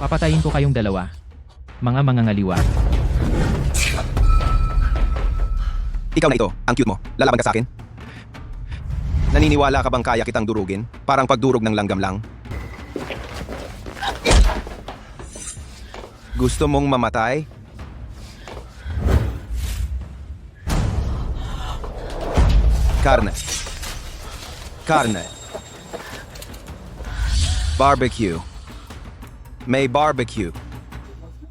Papatayin ko kayong dalawa. Mga mangangaliwa. Ikaw na ito, ang cute mo. Lalaban ka sa akin? Naniniwala ka bang kaya kitang durugin? Parang pagdurog ng langgam lang. Gusto mong mamatay? Karne. Karne. Barbecue. May barbecue.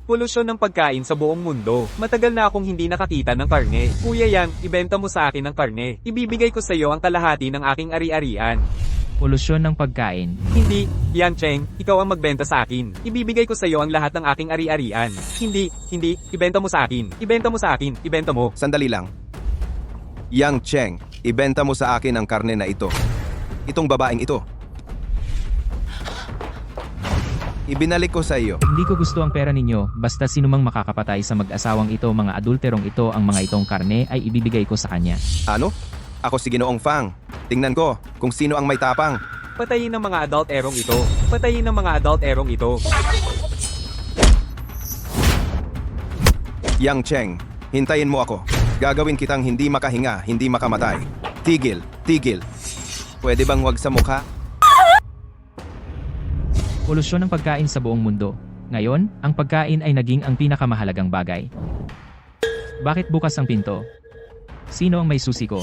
Polusyon ng pagkain sa buong mundo. Matagal na akong hindi nakakita ng karne. Kuya Yang, ibenta mo sa akin ng karne. Ibibigay ko sa iyo ang kalahati ng aking ari-arian. Polusyon ng pagkain. Hindi, Yan Cheng, ikaw ang magbenta sa akin. Ibibigay ko sa iyo ang lahat ng aking ari-arian. Hindi, ibenta mo sa akin. Ibenta mo sa akin, ibenta mo. Sandali lang. Yang Cheng, ibenta mo sa akin ang karne na ito. Itong babaeng ito. Ibinalik ko sa iyo. Hindi ko gusto ang pera ninyo, basta sinumang makakapatay sa mag-asawang ito, mga adulterong ito, ang mga itong karne ay ibibigay ko sa kanya. Ano? Ako si Ginoong Fang. Tingnan ko kung sino ang may tapang. Patayin ng mga adult-erong ito. Patayin ng mga adult-erong ito. Yang Cheng, hintayin mo ako. Gagawin kitang hindi makahinga, hindi makamatay. Tigil, tigil. Pwede bang wag sa mukha? Polusyon ng pagkain sa buong mundo. Ngayon, ang pagkain ay naging ang pinakamahalagang bagay. Bakit bukas ang pinto? Sino ang may susi ko?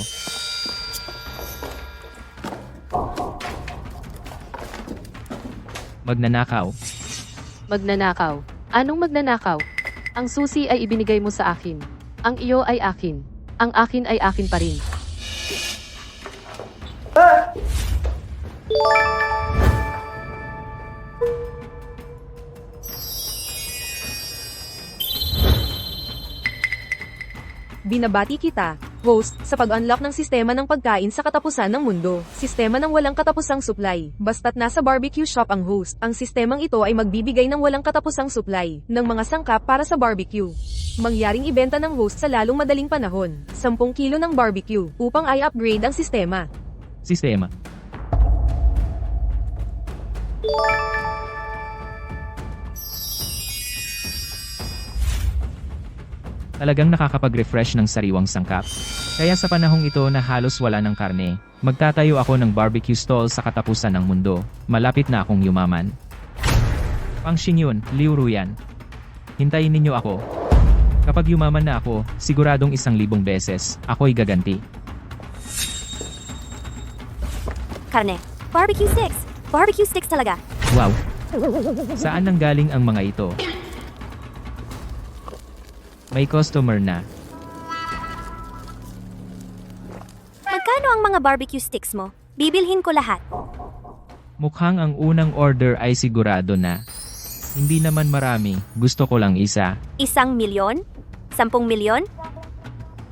Magnanakaw. Magnanakaw. Anong magnanakaw? Ang susi ay ibinigay mo sa akin. Ang iyo ay akin. Ang akin ay akin pa rin. Binabati kita, host, sa pag-unlock ng sistema ng pagkain sa katapusan ng mundo. Sistema ng walang katapusang supply. Basta't nasa barbecue shop ang host, ang sistemang ito ay magbibigay ng walang katapusang supply ng mga sangkap para sa barbecue. Mangyaring ibenta ng host sa lalong madaling panahon, 10 kilo ng barbecue, upang i-upgrade ang sistema. Sistema. Talagang nakakapag-refresh ng sariwang sangkap. Kaya sa panahong ito na halos wala ng karne, magtatayo ako ng barbecue stall sa katapusan ng mundo. Malapit na akong yumaman. Pang Xingyun, Liu Ruyan. Hintayin ninyo ako. Kapag yumaman na ako, siguradong 1,000 beses, ako'y gaganti. Karne. Barbecue sticks. Barbecue sticks talaga. Wow! Saan nanggaling ang mga ito? May customer na. Magkano ang mga barbecue sticks mo? Bibilhin ko lahat. Mukhang ang unang order ay sigurado na. Hindi naman marami, gusto ko lang isa. 1,000,000? 10,000,000?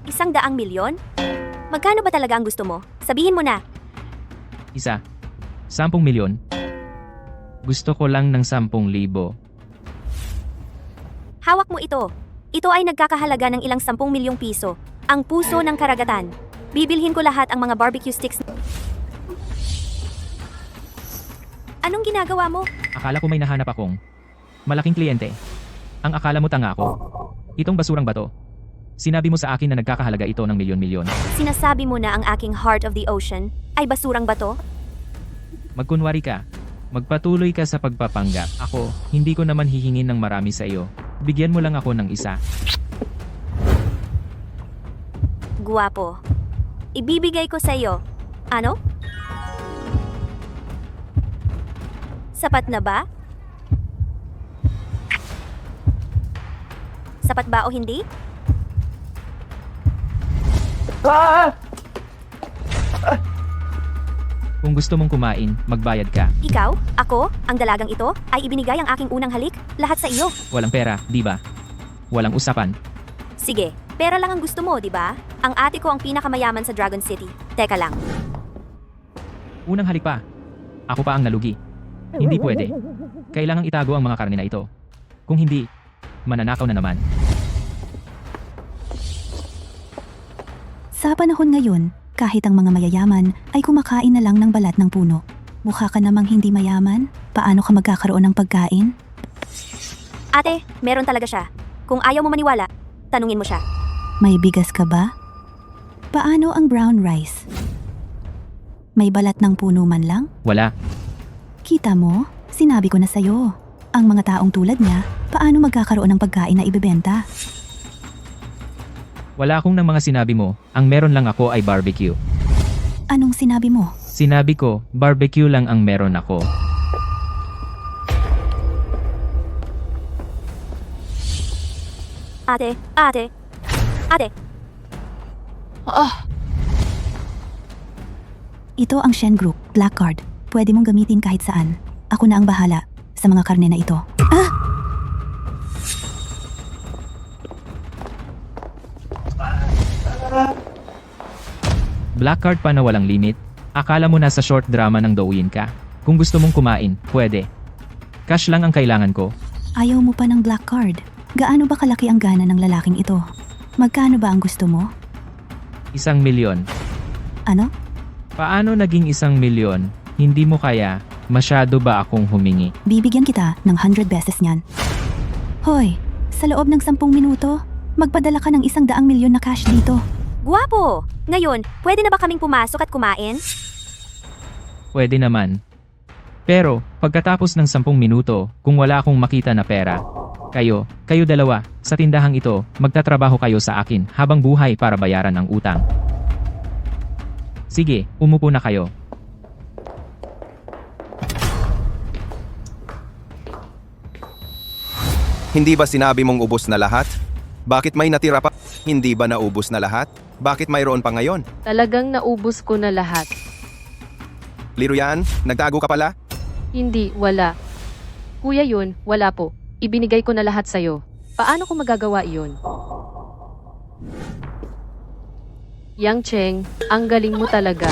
100,000,000? Magkano ba talaga ang gusto mo? Sabihin mo na. Isa. 10 milyon. Gusto ko lang ng 10,000. Hawak mo ito. Ito ay nagkakahalaga ng ilang 10,000,000 piso. Ang puso ng karagatan. Bibilhin ko lahat ang mga barbecue sticks. Anong ginagawa mo? Akala ko may nahanap akong malaking kliyente. Ang akala mo tanga ako. Itong basurang bato. Sinabi mo sa akin na nagkakahalaga ito ng milyon-milyon. Sinasabi mo na ang aking heart of the ocean ay basurang bato? Magkunwari ka. Magpatuloy ka sa pagpapanggap. Ako, hindi ko naman hihingin ng marami sa iyo. Bigyan mo lang ako ng isa. Guwapo. Ibibigay ko sa iyo. Ano? Sapat na ba? Sapat ba o hindi? Kung gusto mong kumain, magbayad ka. Ikaw, ako, ang dalagang ito, ay ibinigay ang aking unang halik, lahat sa iyo. Walang pera, di ba? Walang usapan. Sige, pera lang ang gusto mo, di ba? Ang ate ko ang pinakamayaman sa Dragon City. Teka lang. Unang halik pa. Ako pa ang nalugi. Hindi pwede. Kailangang itago ang mga karne na ito. Kung hindi, mananakaw na naman. Sa panahon ngayon, kahit ang mga mayayaman ay kumakain na lang ng balat ng puno. Mukha ka namang hindi mayaman? Paano ka magkakaroon ng pagkain? Ate, meron talaga siya. Kung ayaw mo maniwala, tanungin mo siya. May bigas ka ba? Paano ang brown rice? May balat ng puno man lang? Wala. Kita mo? Sinabi ko na sa'yo. Ang mga taong tulad niya, paano magkakaroon ng pagkain na ibebenta? Wala akong ng mga sinabi mo. Ang meron lang ako ay barbecue. Anong sinabi mo? Sinabi ko, barbecue lang ang meron ako. Ate. Ito ang Shen Group, Black Card. Pwede mong gamitin kahit saan. Ako na ang bahala sa mga karne na ito. Black card pa na walang limit? Akala mo nasa short drama ng Douyin ka? Kung gusto mong kumain, pwede. Cash lang ang kailangan ko. Ayaw mo pa ng Black Card. Gaano ba kalaki ang gana ng lalaking ito? Magkano ba ang gusto mo? 1,000,000. Ano? Paano naging 1,000,000? Hindi mo kaya? Masyado ba akong humingi? Bibigyan kita ng 100 beses niyan. Hoy, sa loob ng 10 minuto, magpadala ka ng 100,000,000 na cash dito. Guwapo! Ngayon, pwede na ba kaming pumasok at kumain? Pwede naman. Pero, pagkatapos ng 10 minuto, kung wala akong makita na pera, kayo dalawa, sa tindahang ito, magtatrabaho kayo sa akin habang buhay para bayaran ang utang. Sige, umupo na kayo. Hindi ba sinabi mong ubos na lahat? Bakit may natira pa? Hindi ba naubos na lahat? Bakit mayroon pa ngayon? Talagang naubos ko na lahat. Liruyan, nagtago ka pala? Hindi, wala. Kuya yun, wala po. Ibinigay ko na lahat sa'yo. Paano ko magagawa iyon? Yang Cheng, ang galing mo talaga.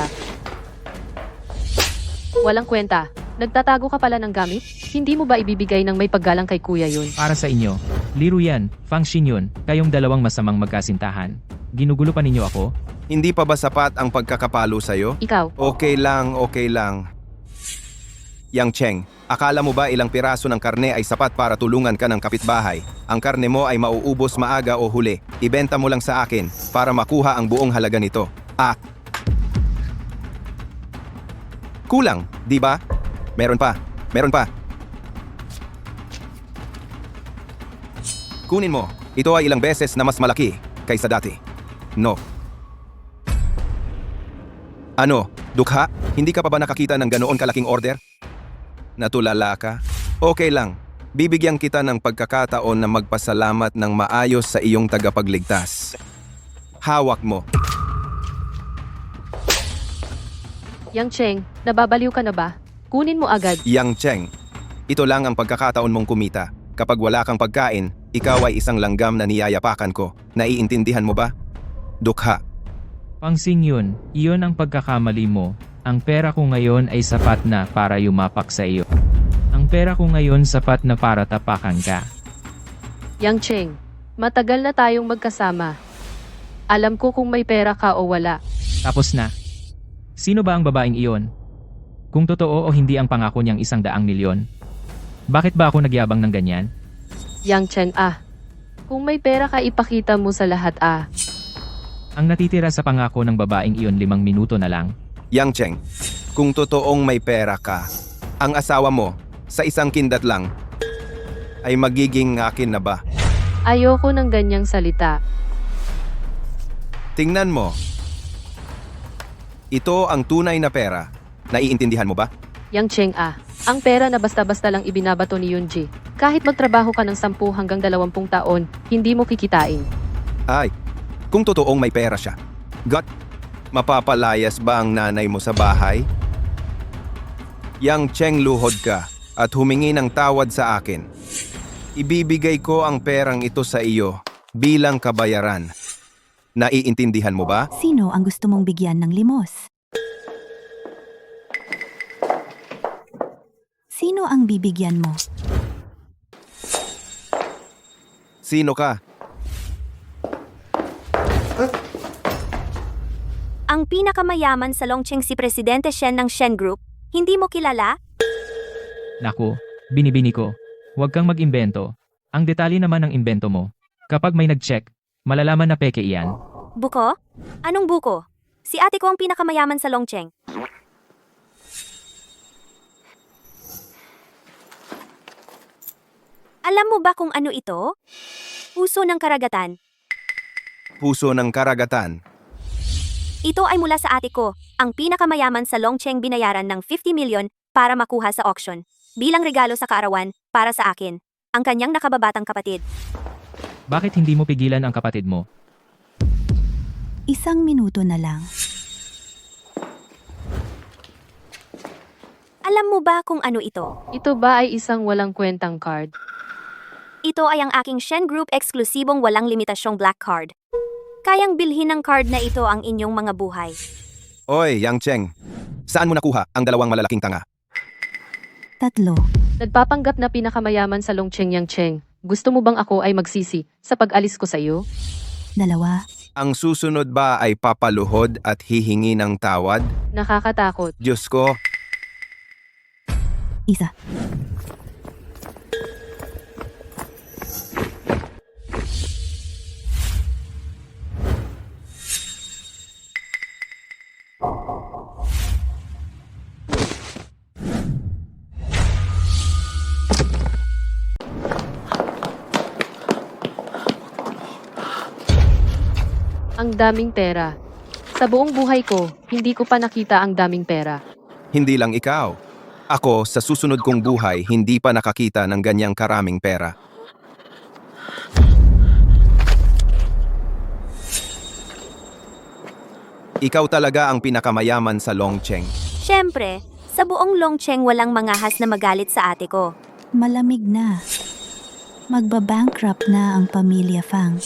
Walang kwenta. Nagtatago ka pala ng gamit? Hindi mo ba ibibigay ng may paggalang kay kuya yun? Para sa inyo, Liru yan, Fang Xin yun, kayong dalawang masamang magkasintahan. Ginugulo pa ninyo ako? Hindi pa ba sapat ang pagkakapalo sa'yo? Ikaw, Okay lang. Yang Cheng, akala mo ba ilang piraso ng karne ay sapat para tulungan ka ng kapitbahay? Ang karne mo ay mauubos maaga o huli. Ibenta mo lang sa akin para makuha ang buong halaga nito. Kulang, di ba? Meron pa. Kunin mo. Ito ay ilang beses na mas malaki kaysa dati. No. Ano, dukha? Hindi ka pa ba nakakita ng ganoon kalaking order? Natulala ka? Okay lang. Bibigyan kita ng pagkakataon na magpasalamat ng maayos sa iyong tagapagligtas. Hawak mo. Yang Cheng, nababaliw ka na ba? Kunin mo agad. Yang Cheng, ito lang ang pagkakataon mong kumita. Kapag wala kang pagkain, ikaw ay isang langgam na niyayapakan ko. Naiintindihan mo ba? Dukha. Fang Xin yun, iyon ang pagkakamali mo. Ang pera ko ngayon ay sapat na para yumapak sa iyo. Ang pera ko ngayon sapat na para tapakan ka. Yang Cheng, matagal na tayong magkasama. Alam ko kung may pera ka o wala. Tapos na. Sino ba ang babaeng iyon? Kung totoo o hindi ang pangako niyang 100,000,000? Bakit ba ako nagyabang ng ganyan? Yang Cheng kung may pera ka ipakita mo sa lahat Ang natitira sa pangako ng babaeng iyon 5 minuto na lang. Yang Cheng, kung totoong may pera ka, ang asawa mo, sa isang kindat lang, ay magiging akin na ba? Ayoko ng ganyang salita. Tingnan mo. Ito ang tunay na pera. Naiintindihan mo ba? Yang Cheng ang pera na basta-basta lang ibinabato ni Yunji. Kahit magtrabaho ka ng 10 hanggang 20 taon, hindi mo kikitain. Ay, kung totoong may pera siya. God, mapapalayas ba ang nanay mo sa bahay? Yang Cheng, luhod ka at humingi ng tawad sa akin. Ibibigay ko ang perang ito sa iyo bilang kabayaran. Naiintindihan mo ba? Sino ang gusto mong bigyan ng limos? Sino ang bibigyan mo? Sino ka? Ang pinakamayaman sa Longcheng si Presidente Shen ng Shen Group. Hindi mo kilala? Naku, binibini ko. Huwag kang mag-imbento. Ang detalye naman ng imbento mo. Kapag may nag-check, malalaman na peke iyan. Buko? Anong buko? Si ate ko ang pinakamayaman sa Longcheng. Alam mo ba kung ano ito? Puso ng karagatan. Puso ng karagatan. Ito ay mula sa ate ko, ang pinakamayaman sa Longcheng binayaran ng 50 million para makuha sa auction. Bilang regalo sa kaarawan, para sa akin, ang kanyang nakababatang kapatid. Bakit hindi mo pigilan ang kapatid mo? 1 minuto na lang. Alam mo ba kung ano ito? Ito ba ay isang walang kwentang card? Ito ay ang aking Shen Group eksklusibong walang limitasyong black card. Kayang bilhin ng card na ito ang inyong mga buhay. Oy, Yang Cheng. Saan mo nakuha ang dalawang malalaking tanga? 3. Nagpapanggap na pinakamayaman sa Longcheng Yang Cheng. Gusto mo bang ako ay magsisi sa pag-alis ko sa iyo? 2. Ang susunod ba ay papaluhod at hihingi ng tawad? Nakakatakot. Diyos ko, 1. Ang daming pera. Sa buong buhay ko, hindi ko pa nakita ang daming pera. hindi lang ikaw. Ako, sa susunod kong buhay, hindi pa nakakita ng ganyang karaming pera. Ikaw talaga ang pinakamayaman sa Longcheng. Siyempre, sa buong Longcheng walang mangahas na magalit sa ate ko. Malamig na. Magbabankrupt na ang pamilya Fang.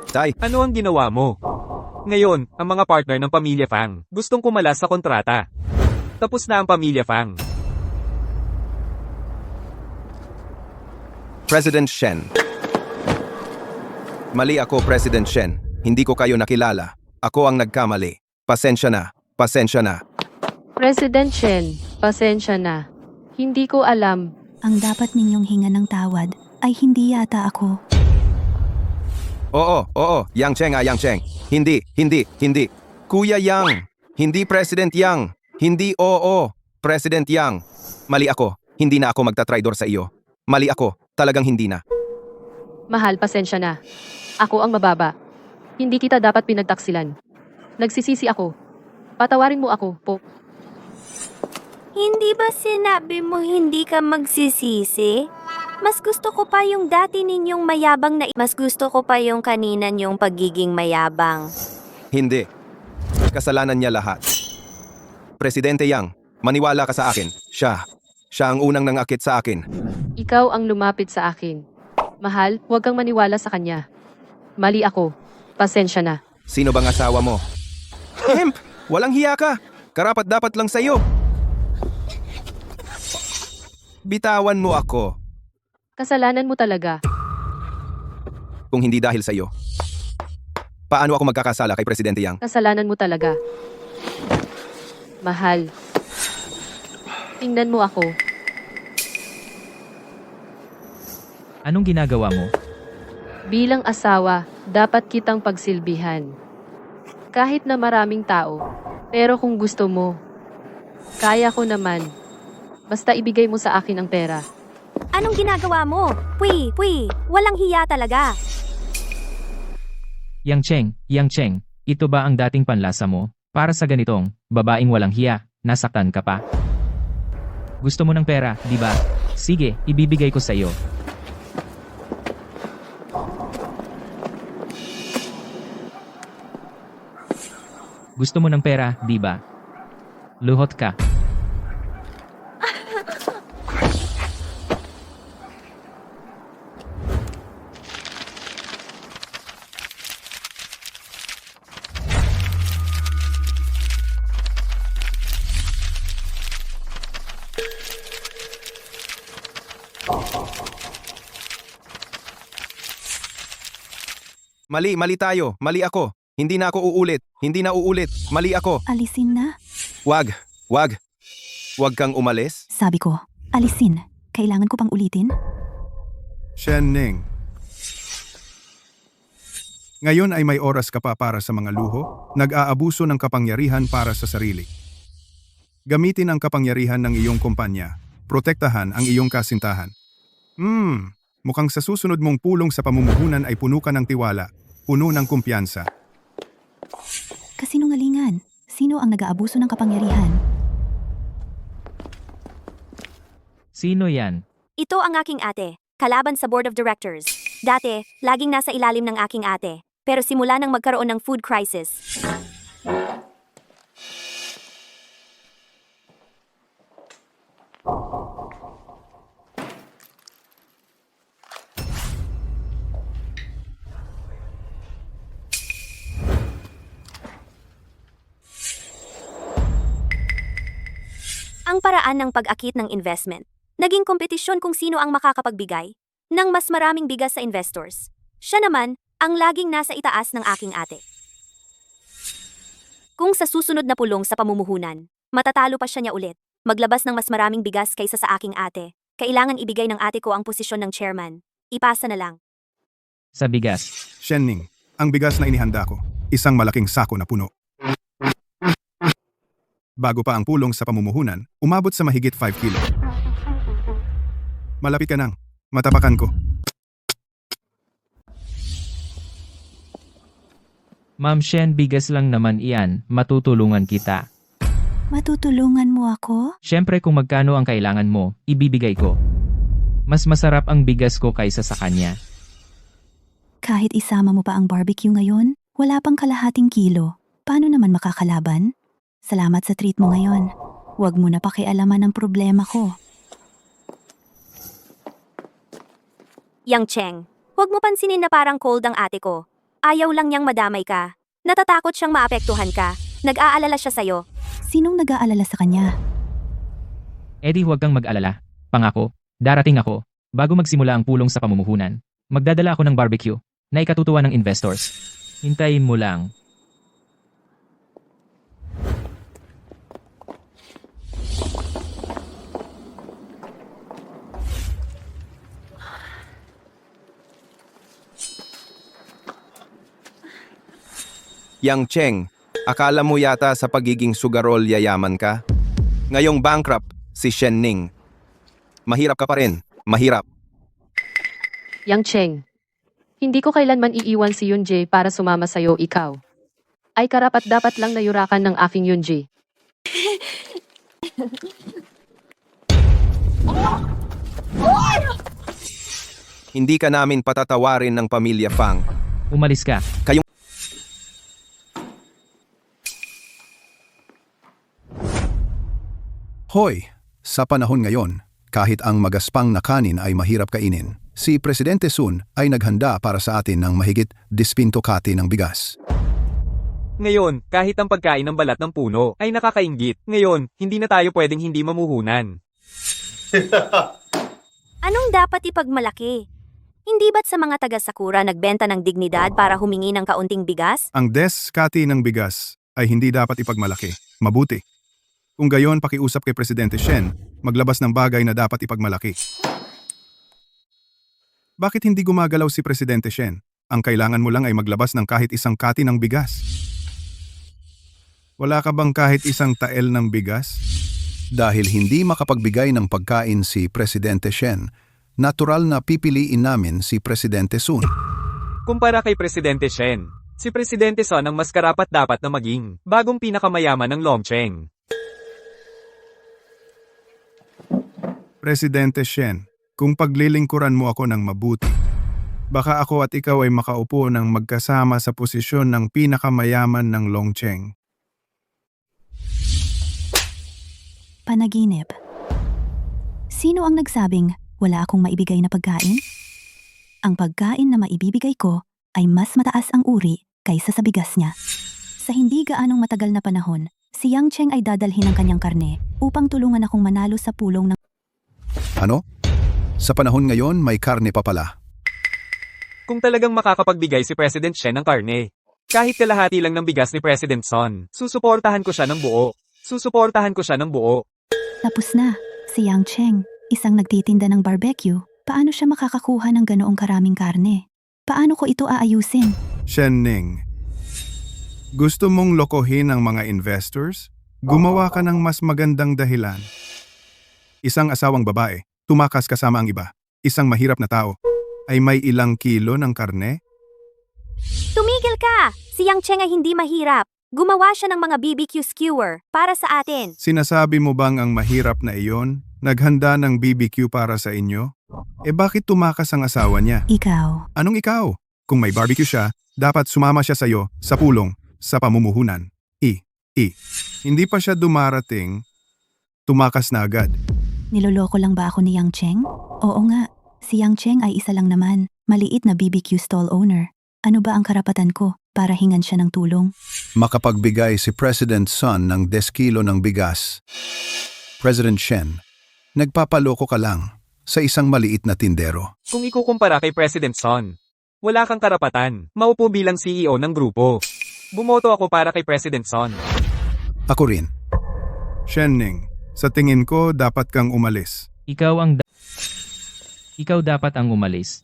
Tay, Ano ang ginawa mo? Ngayon, ang mga partner ng Pamilya Fang gustong kumalas sa kontrata. Tapos na ang Pamilya Fang. President Shen. Mali ako, President Shen. Hindi ko kayo nakilala. Ako ang nagkamali. Pasensya na. Pasensya na. President Shen, pasensya na. Hindi ko alam. Ang dapat ninyong hinga ng tawad ay hindi yata ako. Oo. Yang Cheng Yang Cheng. Hindi. Kuya Yang. Hindi President Yang. Hindi oo. President Yang. Mali ako. Hindi na ako magtatraidor sa iyo. Mali ako. Talagang hindi na. Mahal, pasensya na. Ako ang mababa. Hindi kita dapat pinagtaksilan. Nagsisisi ako. Patawarin mo ako, po. Hindi ba sinabi mo hindi ka magsisisi? Mas gusto ko pa yung dati ninyong mayabang na mas gusto ko pa yung kanina nyong pagiging mayabang. Hindi. Kasalanan niya lahat. Presidente Yang, maniwala ka sa akin. Siya ang unang nangakit sa akin. Ikaw ang lumapit sa akin. Mahal, huwag kang maniwala sa kanya. Mali ako. Pasensya na. Sino bang asawa mo? Hemp! Walang hiya ka! Karapat dapat lang sa'yo! Bitawan mo ako Kasalanan mo talaga. kung hindi dahil sa'yo. Paano ako magkakasala kay Presidente Yang? Kasalanan mo talaga. Mahal. Tingnan mo ako. Anong ginagawa mo? Bilang asawa, dapat kitang pagsilbihan. Kahit na maraming tao. Pero kung gusto mo, kaya ko naman. Basta ibigay mo sa akin ang pera. Anong ginagawa mo? Pui, walang hiya talaga. Yang Cheng, ito ba ang dating panlasa mo? Para sa ganitong, babaeng walang hiya, nasaktan ka pa? Gusto mo ng pera, di ba? Sige, ibibigay ko sa iyo. Gusto mo ng pera, di ba? Luhot ka. Mali tayo. Mali ako. Hindi na ako uulit. Hindi na uulit. Mali ako. Alisin na. Wag kang umalis. Sabi ko, Alisin. Kailangan ko pang ulitin? Shen Ning. Ngayon ay may oras ka pa para sa mga luho, nag-aabuso ng kapangyarihan para sa sarili. Gamitin ang kapangyarihan ng iyong kumpanya. Protektahan ang iyong kasintahan. Mukhang sa susunod mong pulong sa pamumuhunan ay puno ka ng tiwala, puno ng kumpiyansa. Kasinungalingan. Sino ang nag-aabuso ng kapangyarihan? Sino yan? Ito ang aking ate, kalaban sa board of directors. Dati, laging nasa ilalim ng aking ate. Pero simula nang magkaroon ng food crisis, ang paraan ng pag-akit ng investment, naging kompetisyon kung sino ang makakapagbigay ng mas maraming bigas sa investors. Siya naman, ang laging nasa itaas ng aking ate. Kung sa susunod na pulong sa pamumuhunan, matatalo pa siya niya ulit, maglabas ng mas maraming bigas kaysa sa aking ate, kailangan ibigay ng ate ko ang posisyon ng chairman. Ipasa na lang. Sa bigas. Shen Ning, ang bigas na inihanda ko, isang malaking sako na puno. Bago pa ang pulong sa pamumuhunan, umabot sa mahigit 5 kilo. Malapit ka nang. Matapakan ko. Ma'am Shen, bigas lang naman iyan, matutulungan kita. Matutulungan mo ako? Siyempre kung magkano ang kailangan mo, ibibigay ko. Mas masarap ang bigas ko kaysa sa kanya. Kahit isama mo pa ang barbecue ngayon, wala pang kalahating kilo. Paano naman makakalaban? Salamat sa treat mo ngayon. Huwag mo na pakialaman ang problema ko. Yang Cheng, huwag mo pansinin na parang cold ang ate ko. Ayaw lang niyang madamay ka. Natatakot siyang maapektuhan ka. Nag-aalala siya sa'yo. Sinong nag-aalala sa kanya? Eddie, huwag kang mag-alala. Pangako, darating ako. Bago magsimula ang pulong sa pamumuhunan, magdadala ako ng barbecue na ikatutuwa ng investors. Hintayin mo lang. Yang Cheng, akala mo yata sa pagiging sugarol yayaman ka? Ngayong bankrupt, si Shen Ning. Mahirap ka pa rin, mahirap. Yang Cheng, hindi ko kailanman iiwan si Yunjae para sumama sa'yo, ikaw. Ay karapat-dapat lang nayurakan ng aking Yunjae. Hindi ka namin patatawarin ng pamilya Fang. Umalis ka. Hoy, sa panahon ngayon, kahit ang magaspang na kanin ay mahirap kainin, si Presidente Sun ay naghanda para sa atin ng mahigit 10 kati ng bigas. Ngayon, kahit ang pagkain ng balat ng puno ay nakakainggit. Ngayon, hindi na tayo pwedeng hindi mamuhunan. Anong dapat ipagmalaki? Hindi ba't sa mga taga-Sakura nagbenta ng dignidad para humingi ng kaunting bigas? Ang 10 kati ng bigas ay hindi dapat ipagmalaki. Mabuti. Kung gayon, pakiusap kay Presidente Shen, maglabas ng bagay na dapat ipagmalaki. Bakit hindi gumagalaw si Presidente Shen? Ang kailangan mo lang ay maglabas ng kahit isang kati ng bigas. Wala ka bang kahit isang tael ng bigas? Dahil hindi makapagbigay ng pagkain si Presidente Shen, natural na pipiliin namin si Presidente Sun. Kumpara kay Presidente Shen, si Presidente Son ang mas karapat-dapat na maging bagong pinakamayaman ng Longcheng. Presidente Shen, kung paglilingkuran mo ako ng mabuti, baka ako at ikaw ay makaupo ng magkasama sa posisyon ng pinakamayaman ng Longcheng. Panaginip. Sino ang nagsabing wala akong maibigay na pagkain? Ang pagkain na maibibigay ko ay mas mataas ang uri kaysa sa bigas niya. Sa hindi gaanong matagal na panahon, si Yang Cheng ay dadalhin ng kanyang karne upang tulungan akong manalo sa pulong ng... Ano? Sa panahon ngayon, may karne pa pala. Kung talagang makakapagbigay si President Shen ng karne, kahit kalahati lang ng bigas ni President Son, susuportahan ko siya ng buo. Susuportahan ko siya ng buo. Tapos na, si Yang Cheng. Isang nagtitinda ng barbecue, paano siya makakakuha ng ganoong karaming karne? Paano ko ito aayusin? Shenning, gusto mong lokohin ang mga investors? Gumawa ka ng mas magandang dahilan. Isang asawang babae, tumakas kasama ang iba. Isang mahirap na tao, ay may ilang kilo ng karne? Tumigil ka! Si Yang Cheng ay hindi mahirap. Gumawa siya ng mga BBQ skewer para sa atin. Sinasabi mo bang ang mahirap na iyon, naghanda ng BBQ para sa inyo? Bakit tumakas ang asawa niya? Ikaw, Anong ikaw? Kung may barbecue siya, dapat sumama siya sa iyo sa pulong, sa pamumuhunan. Hindi pa siya dumarating, tumakas na agad. niloloko lang ba ako ni Yang Cheng? Oo nga, si Yang Cheng ay isa lang naman, maliit na BBQ stall owner. Ano ba ang karapatan ko para hingan siya ng tulong? Makapagbigay si President Sun ng 10 kilo ng bigas. President Shen, nagpapaloko ka lang sa isang maliit na tindero. Kung ikukumpara kay President Son, wala kang karapatan. Maupo bilang CEO ng grupo. Bumoto ako para kay President Son. Ako rin. Shenning, sa tingin ko dapat kang umalis. Ikaw dapat ang umalis.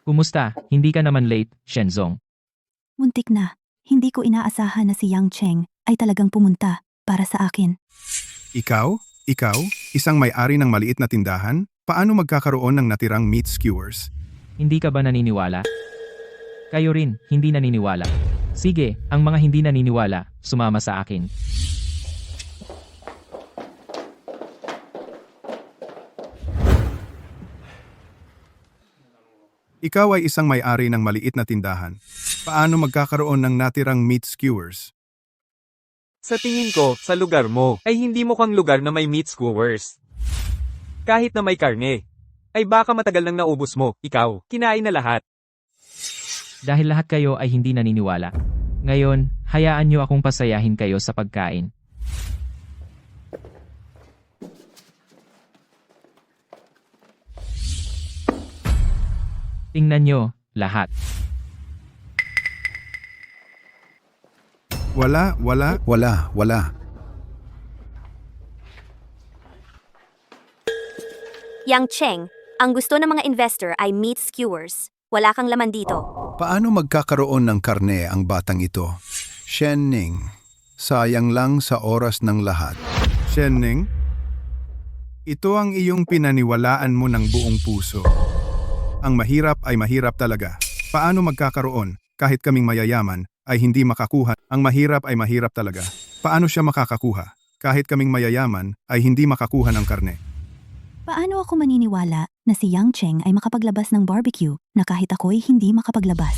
Kumusta? Hindi ka naman late, Shenzong. Muntik na, hindi ko inaasahan na si Yang Cheng ay talagang pumunta para sa akin. Ikaw, isang may-ari ng maliit na tindahan, paano magkakaroon ng natirang meat skewers? Hindi ka ba naniniwala? Kayo rin, hindi naniniwala. Sige, ang mga hindi naniniwala, sumama sa akin. Ikaw ay isang may-ari ng maliit na tindahan. Paano magkakaroon ng natirang meat skewers? Sa tingin ko, sa lugar mo, ay hindi mukhang lugar na may meat skewers. Kahit na may karne, ay baka matagal nang naubos mo, ikaw, kinain na lahat. Dahil lahat kayo ay hindi naniniwala. Ngayon, hayaan niyo akong pasayahin kayo sa pagkain. Tingnan niyo, lahat. Wala. Wala. Yang Cheng, ang gusto ng mga investor ay meat skewers. Wala kang laman dito. Paano magkakaroon ng karne ang batang ito? Shenning, sayang lang sa oras ng lahat. Shenning, ito ang iyong pinaniwalaan mo ng buong puso. Ang mahirap ay mahirap talaga. Paano magkakaroon, kahit kaming mayayaman, ay hindi makakuha? Ang mahirap ay mahirap talaga. Paano siya makakakuha? Kahit kaming mayayaman, ay hindi makakuha ng karne. Paano ako maniniwala na si Yang Cheng ay makapaglabas ng barbecue na kahit ako'y hindi makapaglabas?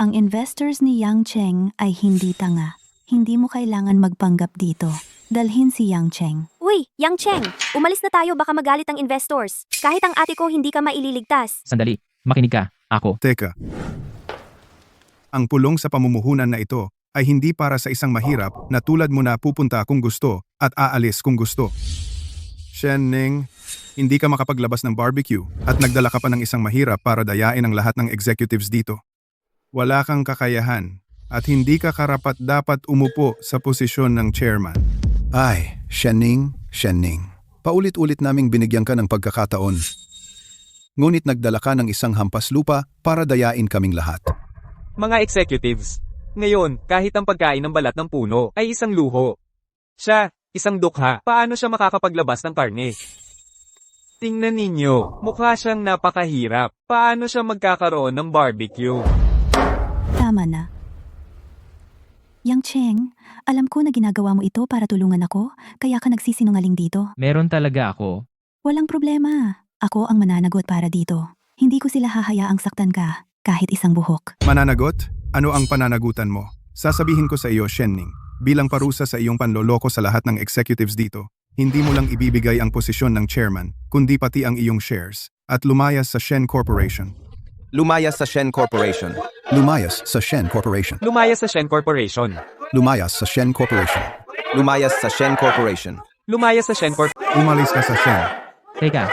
Ang investors ni Yang Cheng ay hindi tanga. Hindi mo kailangan magpanggap dito. Dalhin si Yang Cheng. Uy, Yang Cheng, umalis na tayo baka magalit ang investors. Kahit ang ate ko hindi ka maililigtas. Sandali, makinig ka, ako. Teka. Ang pulong sa pamumuhunan na ito ay hindi para sa isang mahirap na tulad mo na pupunta kung gusto at aalis kung gusto. Shenning, hindi ka makapaglabas ng barbecue at nagdala ka pa ng isang mahirap para dayain ang lahat ng executives dito. Wala kang kakayahan at hindi ka karapat dapat umupo sa posisyon ng chairman. Ay, Shenning. Paulit-ulit naming binigyan ka ng pagkakataon. Ngunit nagdala ka ng isang hampas lupa para dayain kaming lahat. Mga executives, ngayon, kahit ang pagkain ng balat ng puno ay isang luho. Siya, isang dukha, paano siya makakapaglabas ng karne? Tingnan ninyo, mukha siyang napakahirap. Paano siya magkakaroon ng barbecue? Tama na. Yang Cheng, alam ko na ginagawa mo ito para tulungan ako, kaya ka nagsisinungaling dito. Meron talaga ako. Walang problema. Ako ang mananagot para dito. Hindi ko sila hahayaang saktan ka, kahit isang buhok. Mananagot? Ano ang pananagutan mo? Sasabihin ko sa iyo, Shenning, bilang parusa sa iyong panloloko sa lahat ng executives dito, hindi mo lang ibibigay ang posisyon ng chairman, kundi pati ang iyong shares, at lumayas sa Shen Corporation. Lumayas sa Shen Corporation. Lumayas sa Shen Corporation. Lumayas sa Shen Corporation. Lumayas sa Shen Corporation. Lumayas sa Shen Corporation. Lumayas sa Shen Corp. Umalis ka sa Shen. Teka,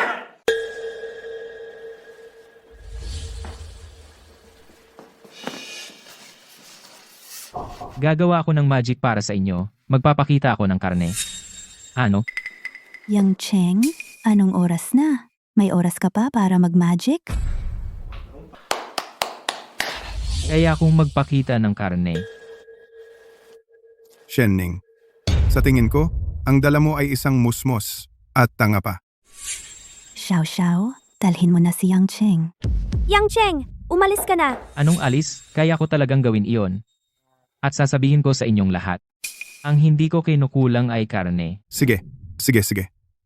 Gagawa ako ng magic para sa inyo. Magpapakita ako ng karne. Ano? Yang Cheng, anong oras na? May oras ka pa para mag-magic? Kaya akong magpakita ng karne. Shenning. Sa tingin ko, ang dala mo ay isang musmos at tanga pa. Xiao Xiao, dalhin mo na si Yang Cheng. Yang Cheng, umalis ka na. Anong alis? Kaya ko talagang gawin iyon. At sasabihin ko sa inyong lahat. Ang hindi ko kinukulang ay karne. Sige.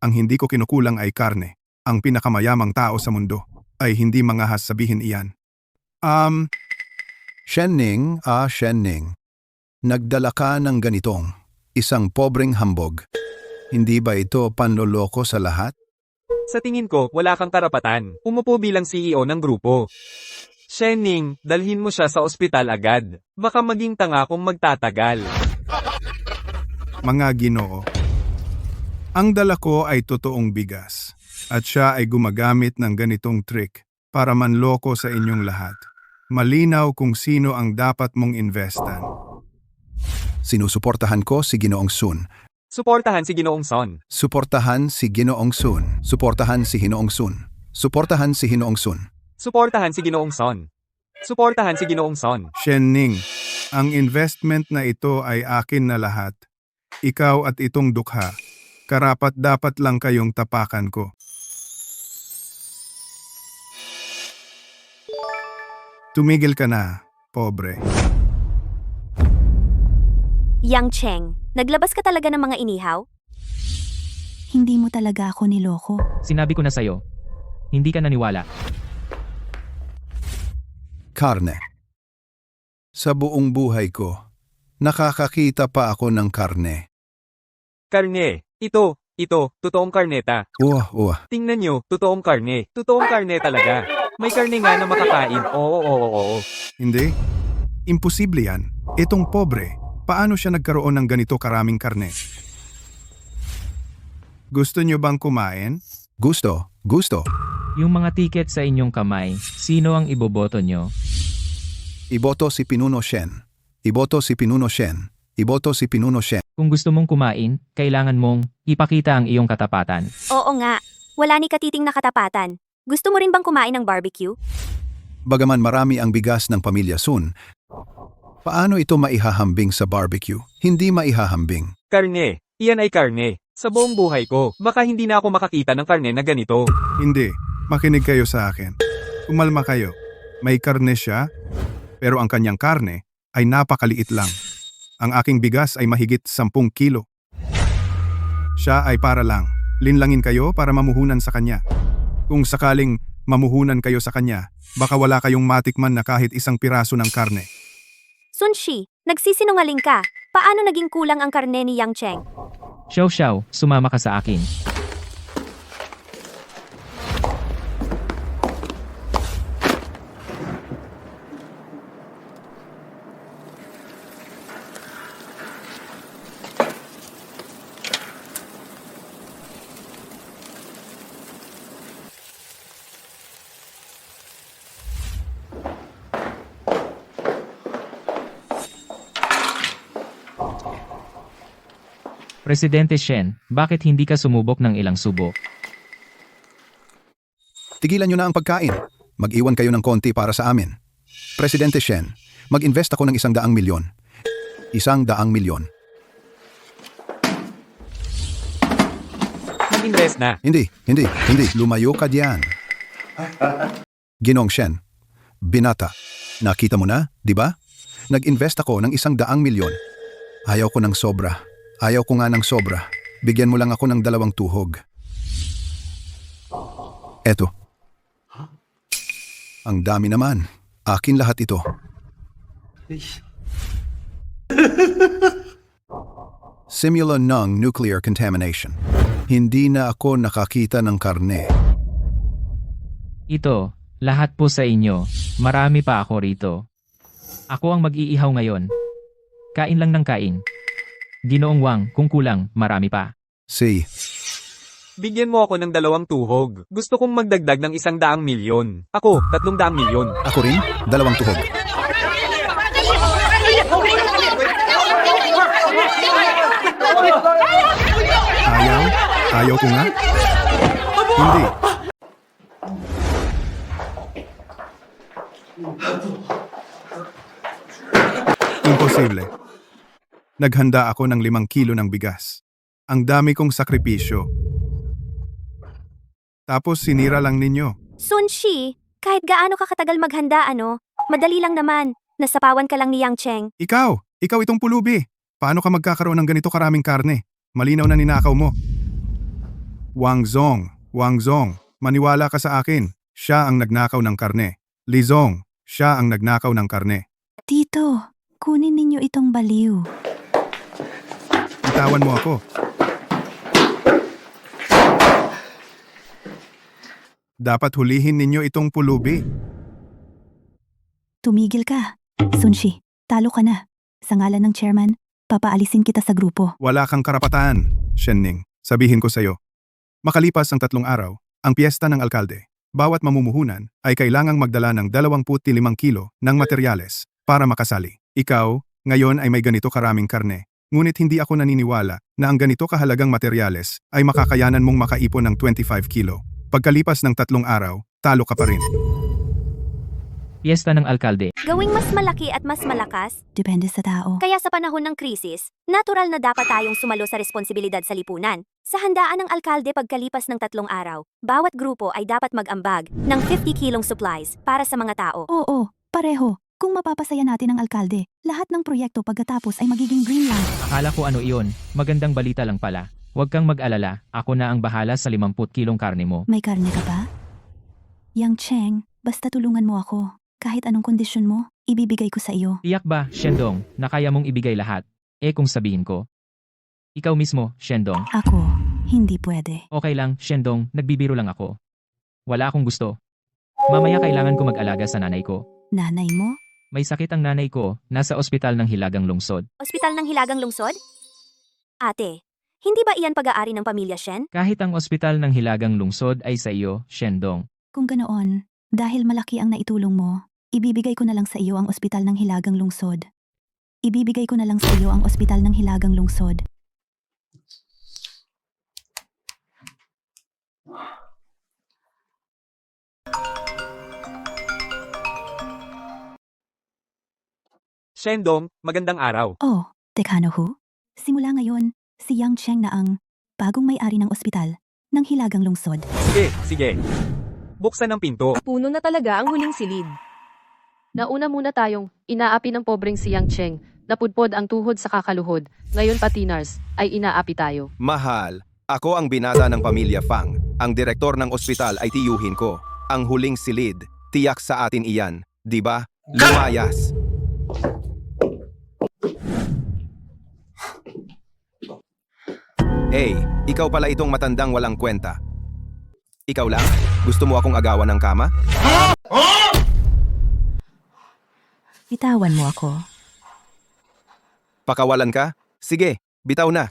Ang hindi ko kinukulang ay karne. Ang pinakamayamang tao sa mundo ay hindi mangahas sabihin iyan. Shenning, Shenning. Nagdala ka ng ganitong, isang pobreng hambog. Hindi ba ito panloloko sa lahat? Sa tingin ko, wala kang karapatan. Umupo bilang CEO ng grupo. Shenning, dalhin mo siya sa ospital agad. Baka maging tanga kung magtatagal. Mga Ginoo. Ang dala ko ay totoong bigas at siya ay gumagamit ng ganitong trick para manloko sa inyong lahat. Malinaw kung sino ang dapat mong investan. Sinusuportahan ko si Ginoong Sun. Suportahan si Ginoong Son. Suportahan si Ginoong Sun. Suportahan si Ginoong Sun. Suportahan si Ginoong Sun. Suportahan si Ginoong Son. Suportahan si Ginoong Son. Shenning, ang investment na ito ay akin na lahat. Ikaw at itong dukha, karapat-dapat lang kayong tapakan ko. Tumigil ka na, pobre. Yang Cheng, naglabas ka talaga ng mga inihaw? Hindi mo talaga ako niloko. Sinabi ko na sa'yo. Hindi ka naniwala. Karne. Sa buong buhay ko, nakakakita pa ako ng karne. Karne. Ito, totoong karneta. Uwa. Tingnan nyo, totoong karne. Totoong karne talaga. May karne nga na makakain. Oo. Hindi? Imposible yan. Itong pobre, paano siya nagkaroon ng ganito karaming karne? Gusto nyo bang kumain? Gusto. Yung mga tiket sa inyong kamay, sino ang iboboto nyo? Iboto si Pinuno Shen. Iboto si Pinuno Shen. Iboto si Pinuno Shen. Kung gusto mong kumain, kailangan mong ipakita ang iyong katapatan. Oo nga, wala ni katiting na katapatan. Gusto mo rin bang kumain ng barbecue? Bagaman marami ang bigas ng pamilya Sun, paano ito maihahambing sa barbecue? Hindi maihahambing. Karne. Iyan ay karne. Sa buong buhay ko, baka hindi na ako makakita ng karne na ganito. Hindi. Makinig kayo sa akin. Umalma kayo. May karne siya, pero ang kanyang karne ay napakaliit lang. Ang aking bigas ay mahigit 10 kilo. Siya ay para lang. Linlangin kayo para mamuhunan sa kanya. Kung sakaling mamuhunan kayo sa kanya, baka wala kayong matikman na kahit isang piraso ng karne. Sun Shi, nagsisinungaling ka. Paano naging kulang ang karne ni Yang Cheng? Xiao, sumama ka sa akin. Presidente Shen, bakit hindi ka sumubok ng ilang subok? Tigilan nyo na ang pagkain. Mag-iwan kayo ng konti para sa amin. Presidente Shen, mag-invest ako ng 100 milyon. 100 milyon. Mag-invest na. Hindi. Lumayo ka diyan. Ginong Shen, binata. Nakita mo na, di ba? Nag-invest ako ng 100 milyon. Ayaw ko ng sobra. Bigyan mo lang ako ng 2 tuhog. Eto. Ang dami naman. Akin lahat ito. Simula ng nuclear contamination. Hindi na ako nakakita ng karne. Ito, lahat po sa inyo. Marami pa ako rito. Ako ang mag-iihaw ngayon. Kain lang ng kain. Ginoong Wang, kung kulang, marami pa. Si. Bigyan mo ako ng 2 tuhog. Gusto kong magdagdag ng 100 milyon. Ako, 300 milyon. Ako rin, 2 tuhog. Ayaw ko nga? Hindi. Imposible. Naghanda ako ng 5 kilo ng bigas. Ang dami kong sakripisyo. Tapos sinira lang ninyo. Sunshi, kahit gaano ka katagal maghanda madali lang naman. Nasapawan ka lang ni Yang Cheng. Ikaw itong pulubi. Paano ka magkakaroon ng ganito karaming karne? Malinaw na ninakaw mo. Wang Zong, maniwala ka sa akin. Siya ang nagnakaw ng karne. Li Zong, siya ang nagnakaw ng karne. Tito, kunin ninyo itong baliw. Bitawan mo ako. Dapat hulihin ninyo itong pulubi. Tumigil ka. Sunshi, talo ka na. Sa ngalan ng chairman, papaalisin kita sa grupo. Wala kang karapatan, Shenning. Sabihin ko sa'yo. Makalipas ang 3 araw, ang piyesta ng alkalde, bawat mamumuhunan ay kailangang magdala ng 25 kilo ng materyales para makasali. Ikaw, ngayon ay may ganito karaming karne. Ngunit hindi ako naniniwala na ang ganito kahalagang materyales ay makakayanan mong makaipon ng 25 kilo. Pagkalipas ng 3 araw, talo ka pa rin. Piyesta ng alkalde. Gawing mas malaki at mas malakas, Depende sa tao. kaya sa panahon ng krisis, natural na dapat tayong sumalo sa responsibilidad sa lipunan. Sa handaan ng alkalde pagkalipas ng 3 araw, bawat grupo ay dapat mag-ambag ng 50 kilong supplies para sa mga tao. Oo, pareho. Kung mapapasaya natin ang alkalde, lahat ng proyekto pagkatapos ay magiging green light. Akala ko ano iyon, magandang balita lang pala. Huwag kang mag-alala, ako na ang bahala sa 50 kilong karne mo. May karne ka ba? Yang Cheng, basta tulungan mo ako. Kahit anong kondisyon mo, ibibigay ko sa iyo. Tiyak ba, Shendong, na kaya mong ibigay lahat? Kung sabihin ko. Ikaw mismo, Shendong. Ako, hindi pwede. Okay lang, Shendong, nagbibiro lang ako. Wala akong gusto. Mamaya kailangan ko mag-alaga sa nanay ko. Nanay mo? May sakit ang nanay ko, nasa ospital ng Hilagang Lungsod. Ospital ng Hilagang Lungsod? Ate, hindi ba iyan pag-aari ng pamilya Shen? Kahit ang ospital ng Hilagang Lungsod ay sa iyo, Shendong. Kung ganoon, dahil malaki ang naitulong mo, ibibigay ko na lang sa iyo ang ospital ng Hilagang Lungsod. Ibibigay ko na lang sa iyo ang ospital ng Hilagang Lungsod. Shendong, magandang araw. Oh, Tekano Hu? Simula ngayon, si Yang Cheng na ang bagong may-ari ng ospital ng Hilagang Lungsod. Sige. Buksan ang pinto. Puno na talaga ang huling silid. Nauna muna tayong inaapi ng pobreng si Yang Cheng, napudpod ang tuhod sa kakaluhod. Ngayon pati Nars ay inaapi tayo. Mahal, ako ang binata ng pamilya Fang. Ang direktor ng ospital ay tiyuhin ko. Ang huling silid, tiyak sa atin iyan, di ba? Lumayas! Hey, ikaw pala itong matandang walang kwenta. Ikaw lang? Gusto mo akong agawan ng kama? Bitawan mo ako. Pakawalan ka? Sige, bitaw na.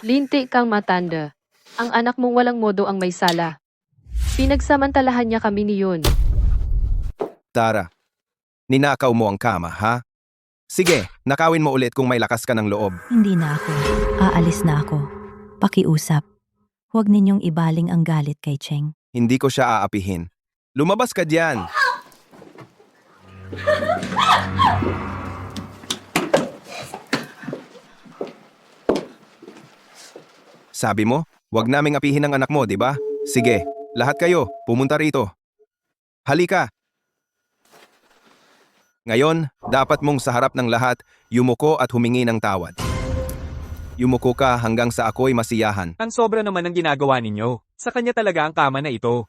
Linti kang matanda. Ang anak mong walang modo ang may sala. Pinagsamantalahan niya kami niyon. Tara, ninakaw mo ang kama, ha? Sige, nakawin mo ulit kung may lakas ka ng loob. Hindi na ako. Aalis na ako. Pakiusap. Huwag ninyong ibaling ang galit kay Cheng. Hindi ko siya aapihin. Lumabas ka diyan! Sabi mo, wag naming apihin ang anak mo, di ba? Sige, lahat kayo, pumunta rito. Halika! Ngayon, dapat mong sa harap ng lahat, yumuko at humingi ng tawad. Yumuko ka hanggang sa ako'y masiyahan. Ang sobra naman ng ginagawa ninyo. Sa kanya talaga ang kama na ito.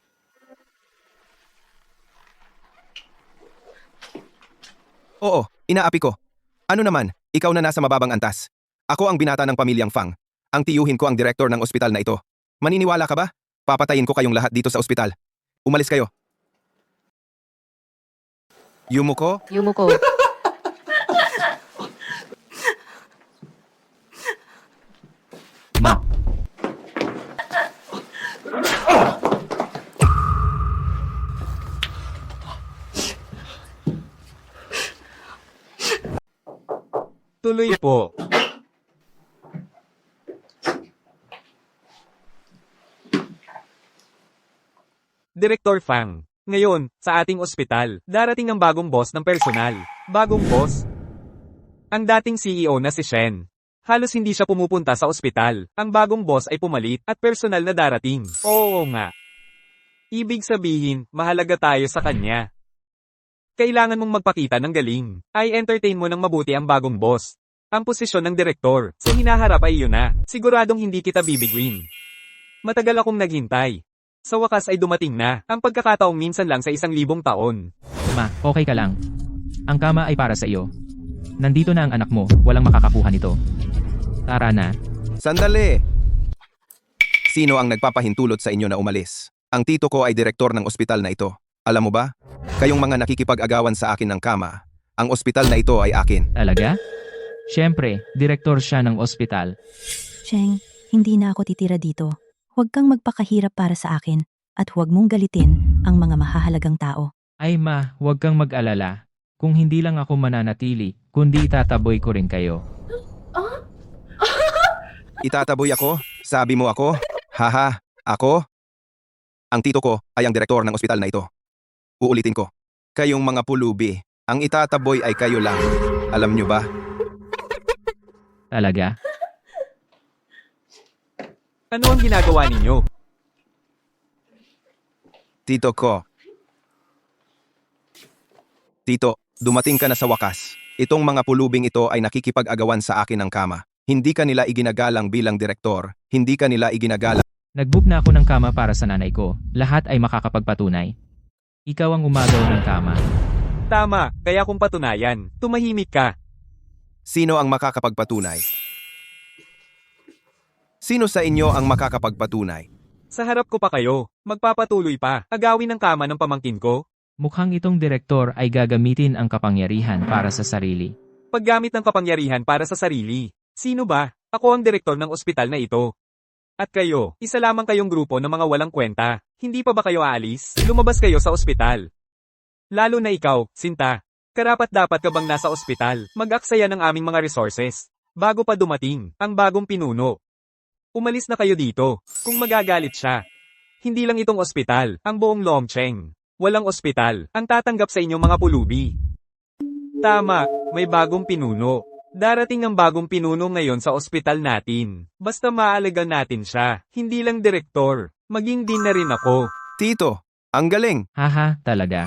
Oo, inaapi ko. Ano naman, ikaw na nasa mababang antas. Ako ang binata ng pamilyang Fang. Ang tiyuhin ko ang direktor ng ospital na ito. Maniniwala ka ba? Papatayin ko kayong lahat dito sa ospital. Umalis kayo. Yumuko? Yumuko. Ma, Tuloy po. Direktor Fang. Ngayon, sa ating ospital, darating ang bagong boss ng personal. Bagong boss? Ang dating CEO na si Shen. Halos hindi siya pumupunta sa ospital. Ang bagong boss ay pumalit at personal na darating. Oo nga. Ibig sabihin, mahalaga tayo sa kanya. Kailangan mong magpakita ng galing. Ay entertain mo ng mabuti ang bagong boss. Ang posisyon ng direktor, sa hinaharap ay yun na. Siguradong hindi kita bibiguin. Matagal akong naghintay. Sa wakas ay dumating na. Ang pagkakataong minsan lang sa 1,000 taon. Ma, okay ka lang. Ang kama ay para sa iyo. Nandito na ang anak mo, walang makakakuha nito. Tara na. Sandali! Sino ang nagpapahintulot sa inyo na umalis? Ang tito ko ay direktor ng ospital na ito. Alam mo ba? Kayong mga nakikipag-agawan sa akin ng kama, ang ospital na ito ay akin. Talaga? Siyempre, direktor siya ng ospital. Cheng, hindi na ako titira dito. Huwag kang magpakahirap para sa akin at huwag mong galitin ang mga mahahalagang tao. Ay ma, huwag kang mag-alala. Kung hindi lang ako mananatili, kundi itataboy ko rin kayo. Itataboy ako? Sabi mo ako? Haha, ako? Ang tito ko ay ang direktor ng ospital na ito. Uulitin ko. Kayong mga pulubi, ang itataboy ay kayo lang. Alam nyo ba? Talaga? Ano ang ginagawa ninyo? Tito ko. Tito, dumating ka na sa wakas. Itong mga pulubing ito ay nakikipag-agawan sa akin ng kama. Hindi ka nila iginagalang bilang direktor. Hindi ka nila iginagalang. Nagbook na ako ng kama para sa nanay ko. Lahat ay makakapagpatunay. Ikaw ang umagaw ng kama. Tama, kaya kung patunayan, tumahimik ka. Sino ang makakapagpatunay? Sino sa inyo ang makakapagpatunay? Sa harap ko pa kayo, magpapatuloy pa, agawin ang kama ng pamangkin ko. Mukhang itong direktor ay gagamitin ang kapangyarihan para sa sarili. Paggamit ng kapangyarihan para sa sarili. Sino ba? Ako ang direktor ng ospital na ito. At kayo, isa lamang kayong grupo ng mga walang kwenta. Hindi pa ba kayo aalis? Lumabas kayo sa ospital. Lalo na ikaw, Sinta. Karapat-dapat ka bang nasa ospital? Mag-aksaya ng aming mga resources. Bago pa dumating, ang bagong pinuno. Umalis na kayo dito, kung magagalit siya. Hindi lang itong ospital, ang buong Longcheng. Walang ospital, ang tatanggap sa inyong mga pulubi. Tama, may bagong pinuno. Darating ang bagong pinuno ngayon sa ospital natin. Basta maalagaan natin siya, hindi lang direktor. Maging din na rin ako. Tito, ang galing. Haha, talaga.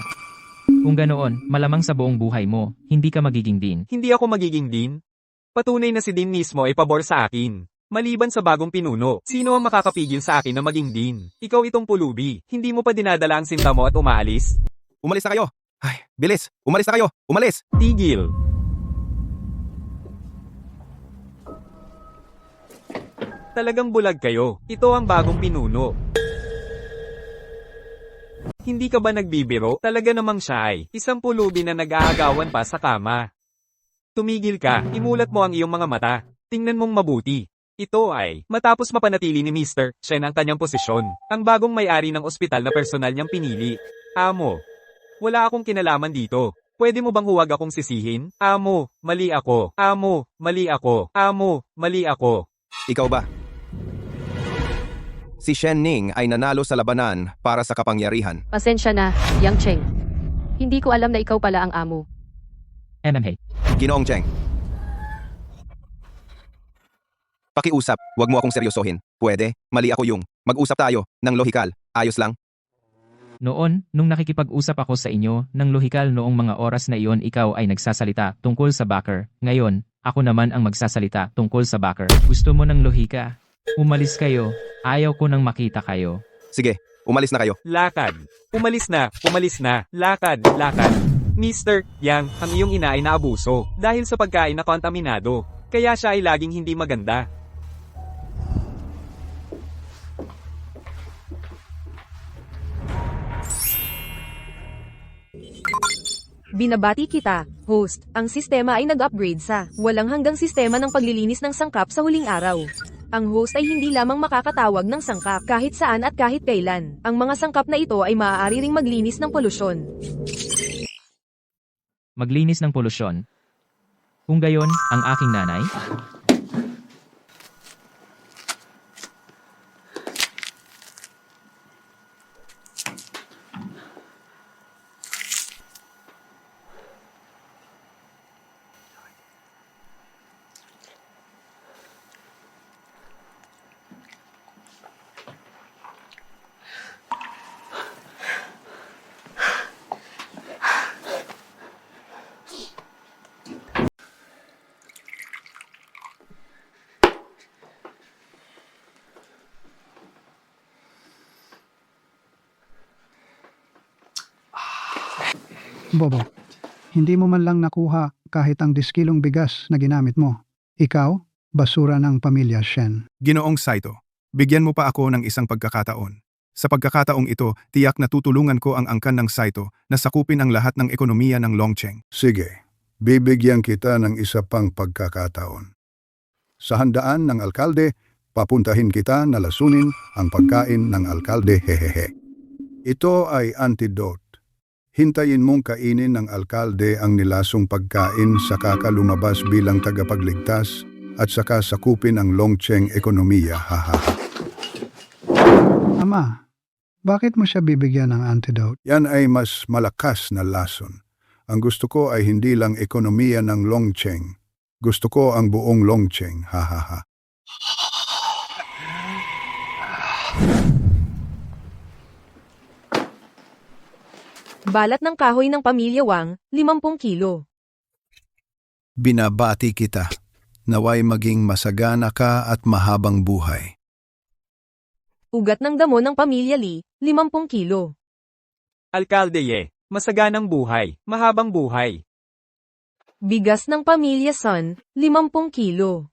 Kung ganoon, malamang sa buong buhay mo, hindi ka magiging din. Hindi ako magiging din. Patunay na si Dean mismo ay pabor sa akin. Maliban sa bagong pinuno, sino ang makakapigil sa akin na maging Dean? Ikaw itong pulubi, hindi mo pa dinadala ang sinta mo at umaalis? Umalis na kayo. Ay, bilis. Umalis na kayo. Umalis. Tigil. Talagang bulag kayo. Ito ang bagong pinuno. Hindi ka ba nagbibiro? Talaga namang siya ay isang pulubi na nag-aagawan pa sa kama. Tumigil ka, imulat mo ang iyong mga mata. Tingnan mong mabuti. Ito ay, matapos mapanatili ni Mr. Shen ang kanyang posisyon, ang bagong may-ari ng ospital na personal niyang pinili. Amo, wala akong kinalaman dito. Pwede mo bang huwag akong sisihin? Amo, mali ako. Amo, mali ako. Amo, mali ako. Ikaw ba? Si Shen Ning ay nanalo sa labanan para sa kapangyarihan. Pasensya na, Yang Cheng. Hindi ko alam na ikaw pala ang amo. MMA. Ginoong Cheng. Pakiusap, wag mo akong seryosohin. Pwede, mali ako yung. Mag-usap tayo, ng lohikal. Ayos lang. Noon, nung nakikipag-usap ako sa inyo, ng lohikal noong mga oras na iyon ikaw ay nagsasalita tungkol sa backer. Ngayon, ako naman ang magsasalita tungkol sa backer. Gusto mo ng lohika? Umalis kayo. Ayaw ko nang makita kayo. Sige, umalis na kayo. Lakad. Umalis na, lakad, lakad. Mr. Yang, ang iyong ina ay naabuso dahil sa pagkain na kontaminado. Kaya siya ay laging hindi maganda. Binabati kita, host. Ang sistema ay nag-upgrade sa walang hanggang sistema ng paglilinis ng sangkap sa huling araw. Ang host ay hindi lamang makakatawag ng sangkap kahit saan at kahit kailan. Ang mga sangkap na ito ay maaari ring maglinis ng polusyon. Maglinis ng polusyon. Kung gayon, ang aking nanay? Bobo, hindi mo man lang nakuha kahit ang 10 kilong bigas na ginamit mo. Ikaw, basura ng pamilya Shen. Ginoong Saito, bigyan mo pa ako ng isang pagkakataon. Sa pagkakataong ito, tiyak na tutulungan ko ang angkan ng Saito na sakupin ang lahat ng ekonomiya ng Longcheng. Sige, bibigyan kita ng isa pang pagkakataon. Sa handaan ng alkalde, papuntahin kita na lasunin ang pagkain ng alkalde, hehehe. Ito ay antidote. Hintayin mong kainin ng alkalde ang nilasong pagkain saka ka lumabas bilang tagapagligtas at saka sakupin ang Longcheng ekonomiya, hahaha. Ama, bakit mo siya bibigyan ng antidote? Yan ay mas malakas na lason. Ang gusto ko ay hindi lang ekonomiya ng Longcheng. Gusto ko ang buong Longcheng, hahaha. Balat ng kahoy ng pamilya Wang, 50 kilo. Binabati kita. Naway maging masagana ka at mahabang buhay. Ugat ng damo ng pamilya Li, 50 kilo. Alkalde Ye, masaganang buhay, mahabang buhay. Bigas ng pamilya Sun, 50 kilo.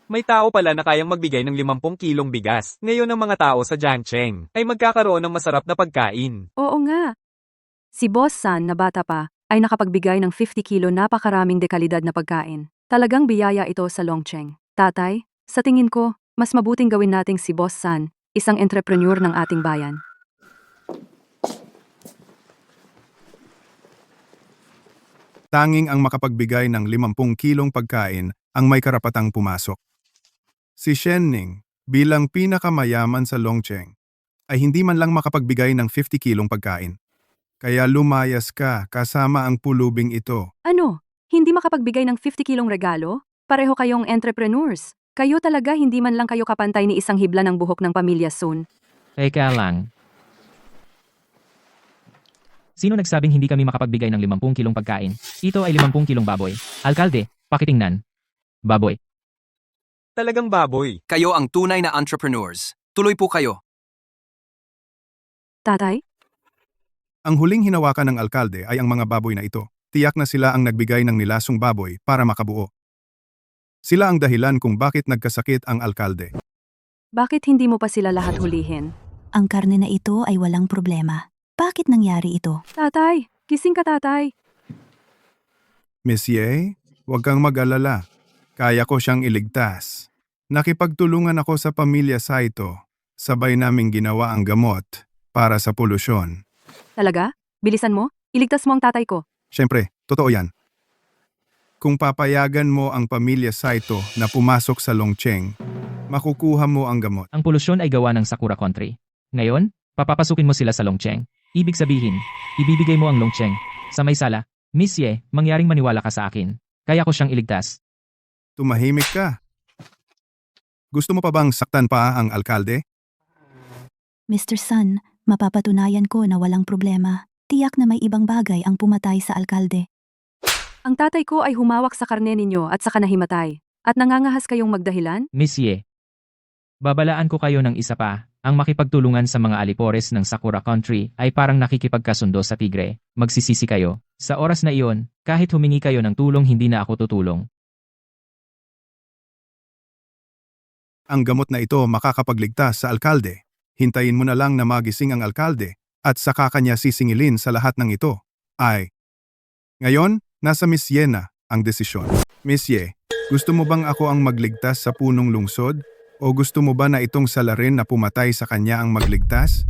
May tao pala na kayang magbigay ng 50 kilong bigas. Ngayon ang mga tao sa Jiangcheng ay magkakaroon ng masarap na pagkain. Oo nga. Si Boss San na bata pa ay nakapagbigay ng 50 kilo napakaraming dekalidad na pagkain. Talagang biyaya ito sa Longcheng. Tatay, sa tingin ko, mas mabuting gawin nating si Boss San, isang entrepreneur ng ating bayan. Tanging ang makapagbigay ng 50 kilong pagkain ang may karapatang pumasok. Si Shen Ning, bilang pinakamayaman sa Longcheng, ay hindi man lang makapagbigay ng 50 kilong pagkain. Kaya lumayas ka kasama ang pulubing ito. Ano? Hindi makapagbigay ng 50 kilong regalo? Pareho kayong entrepreneurs. Kayo talaga hindi man lang kayo kapantay ni isang hibla ng buhok ng pamilya Sun. Teka lang. Sino nagsabing hindi kami makapagbigay ng 50 kilong pagkain? Ito ay 50 kilong baboy. Alkalde, pakitingnan. Baboy. Talagang baboy. Kayo ang tunay na entrepreneurs. Tuloy po kayo. Tatay? Ang huling hinawakan ng alkalde ay ang mga baboy na ito. Tiyak na sila ang nagbigay ng nilasong baboy para makabuo. Sila ang dahilan kung bakit nagkasakit ang alkalde. Bakit hindi mo pa sila lahat hulihin? Ang karne na ito ay walang problema. Bakit nangyari ito? Tatay, gising ka tatay. Monsieur, huwag kang mag-alala. Kaya ko siyang iligtas. Nakipagtulungan ako sa pamilya Saito. Sabay naming ginawa ang gamot para sa polusyon. Talaga? Bilisan mo? Iligtas mo ang tatay ko. Siyempre, totoo yan. Kung papayagan mo ang pamilya Saito na pumasok sa Longcheng, makukuha mo ang gamot. Ang polusyon ay gawa ng Sakura Country. Ngayon, papapasukin mo sila sa Longcheng. Ibig sabihin, ibibigay mo ang Longcheng sa may sala. Miss Ye, mangyaring maniwala ka sa akin. Kaya ko siyang iligtas. Tumahimik ka. Gusto mo pa bang saktan pa ang alkalde? Mr. Sun, mapapatunayan ko na walang problema. Tiyak na may ibang bagay ang pumatay sa alkalde. Ang tatay ko ay humawak sa karne ninyo at saka nahimatay. At nangangahas kayong magdahilan? Miss Ye, babalaan ko kayo ng isa pa. Ang makipagtulungan sa mga alipores ng Sakura Country ay parang nakikipagkasundo sa tigre. Magsisisi kayo. Sa oras na iyon, kahit humingi kayo ng tulong hindi na ako tutulong. Ang gamot na ito makakapagligtas sa alkalde. Hintayin mo na lang na magising ang alkalde at saka kanya sisingilin sa lahat ng ito. Ngayon, nasa Miss Ye na ang desisyon. Miss Ye, gusto mo bang ako ang magligtas sa punong lungsod? O gusto mo ba na itong salarin na pumatay sa kanya ang magligtas?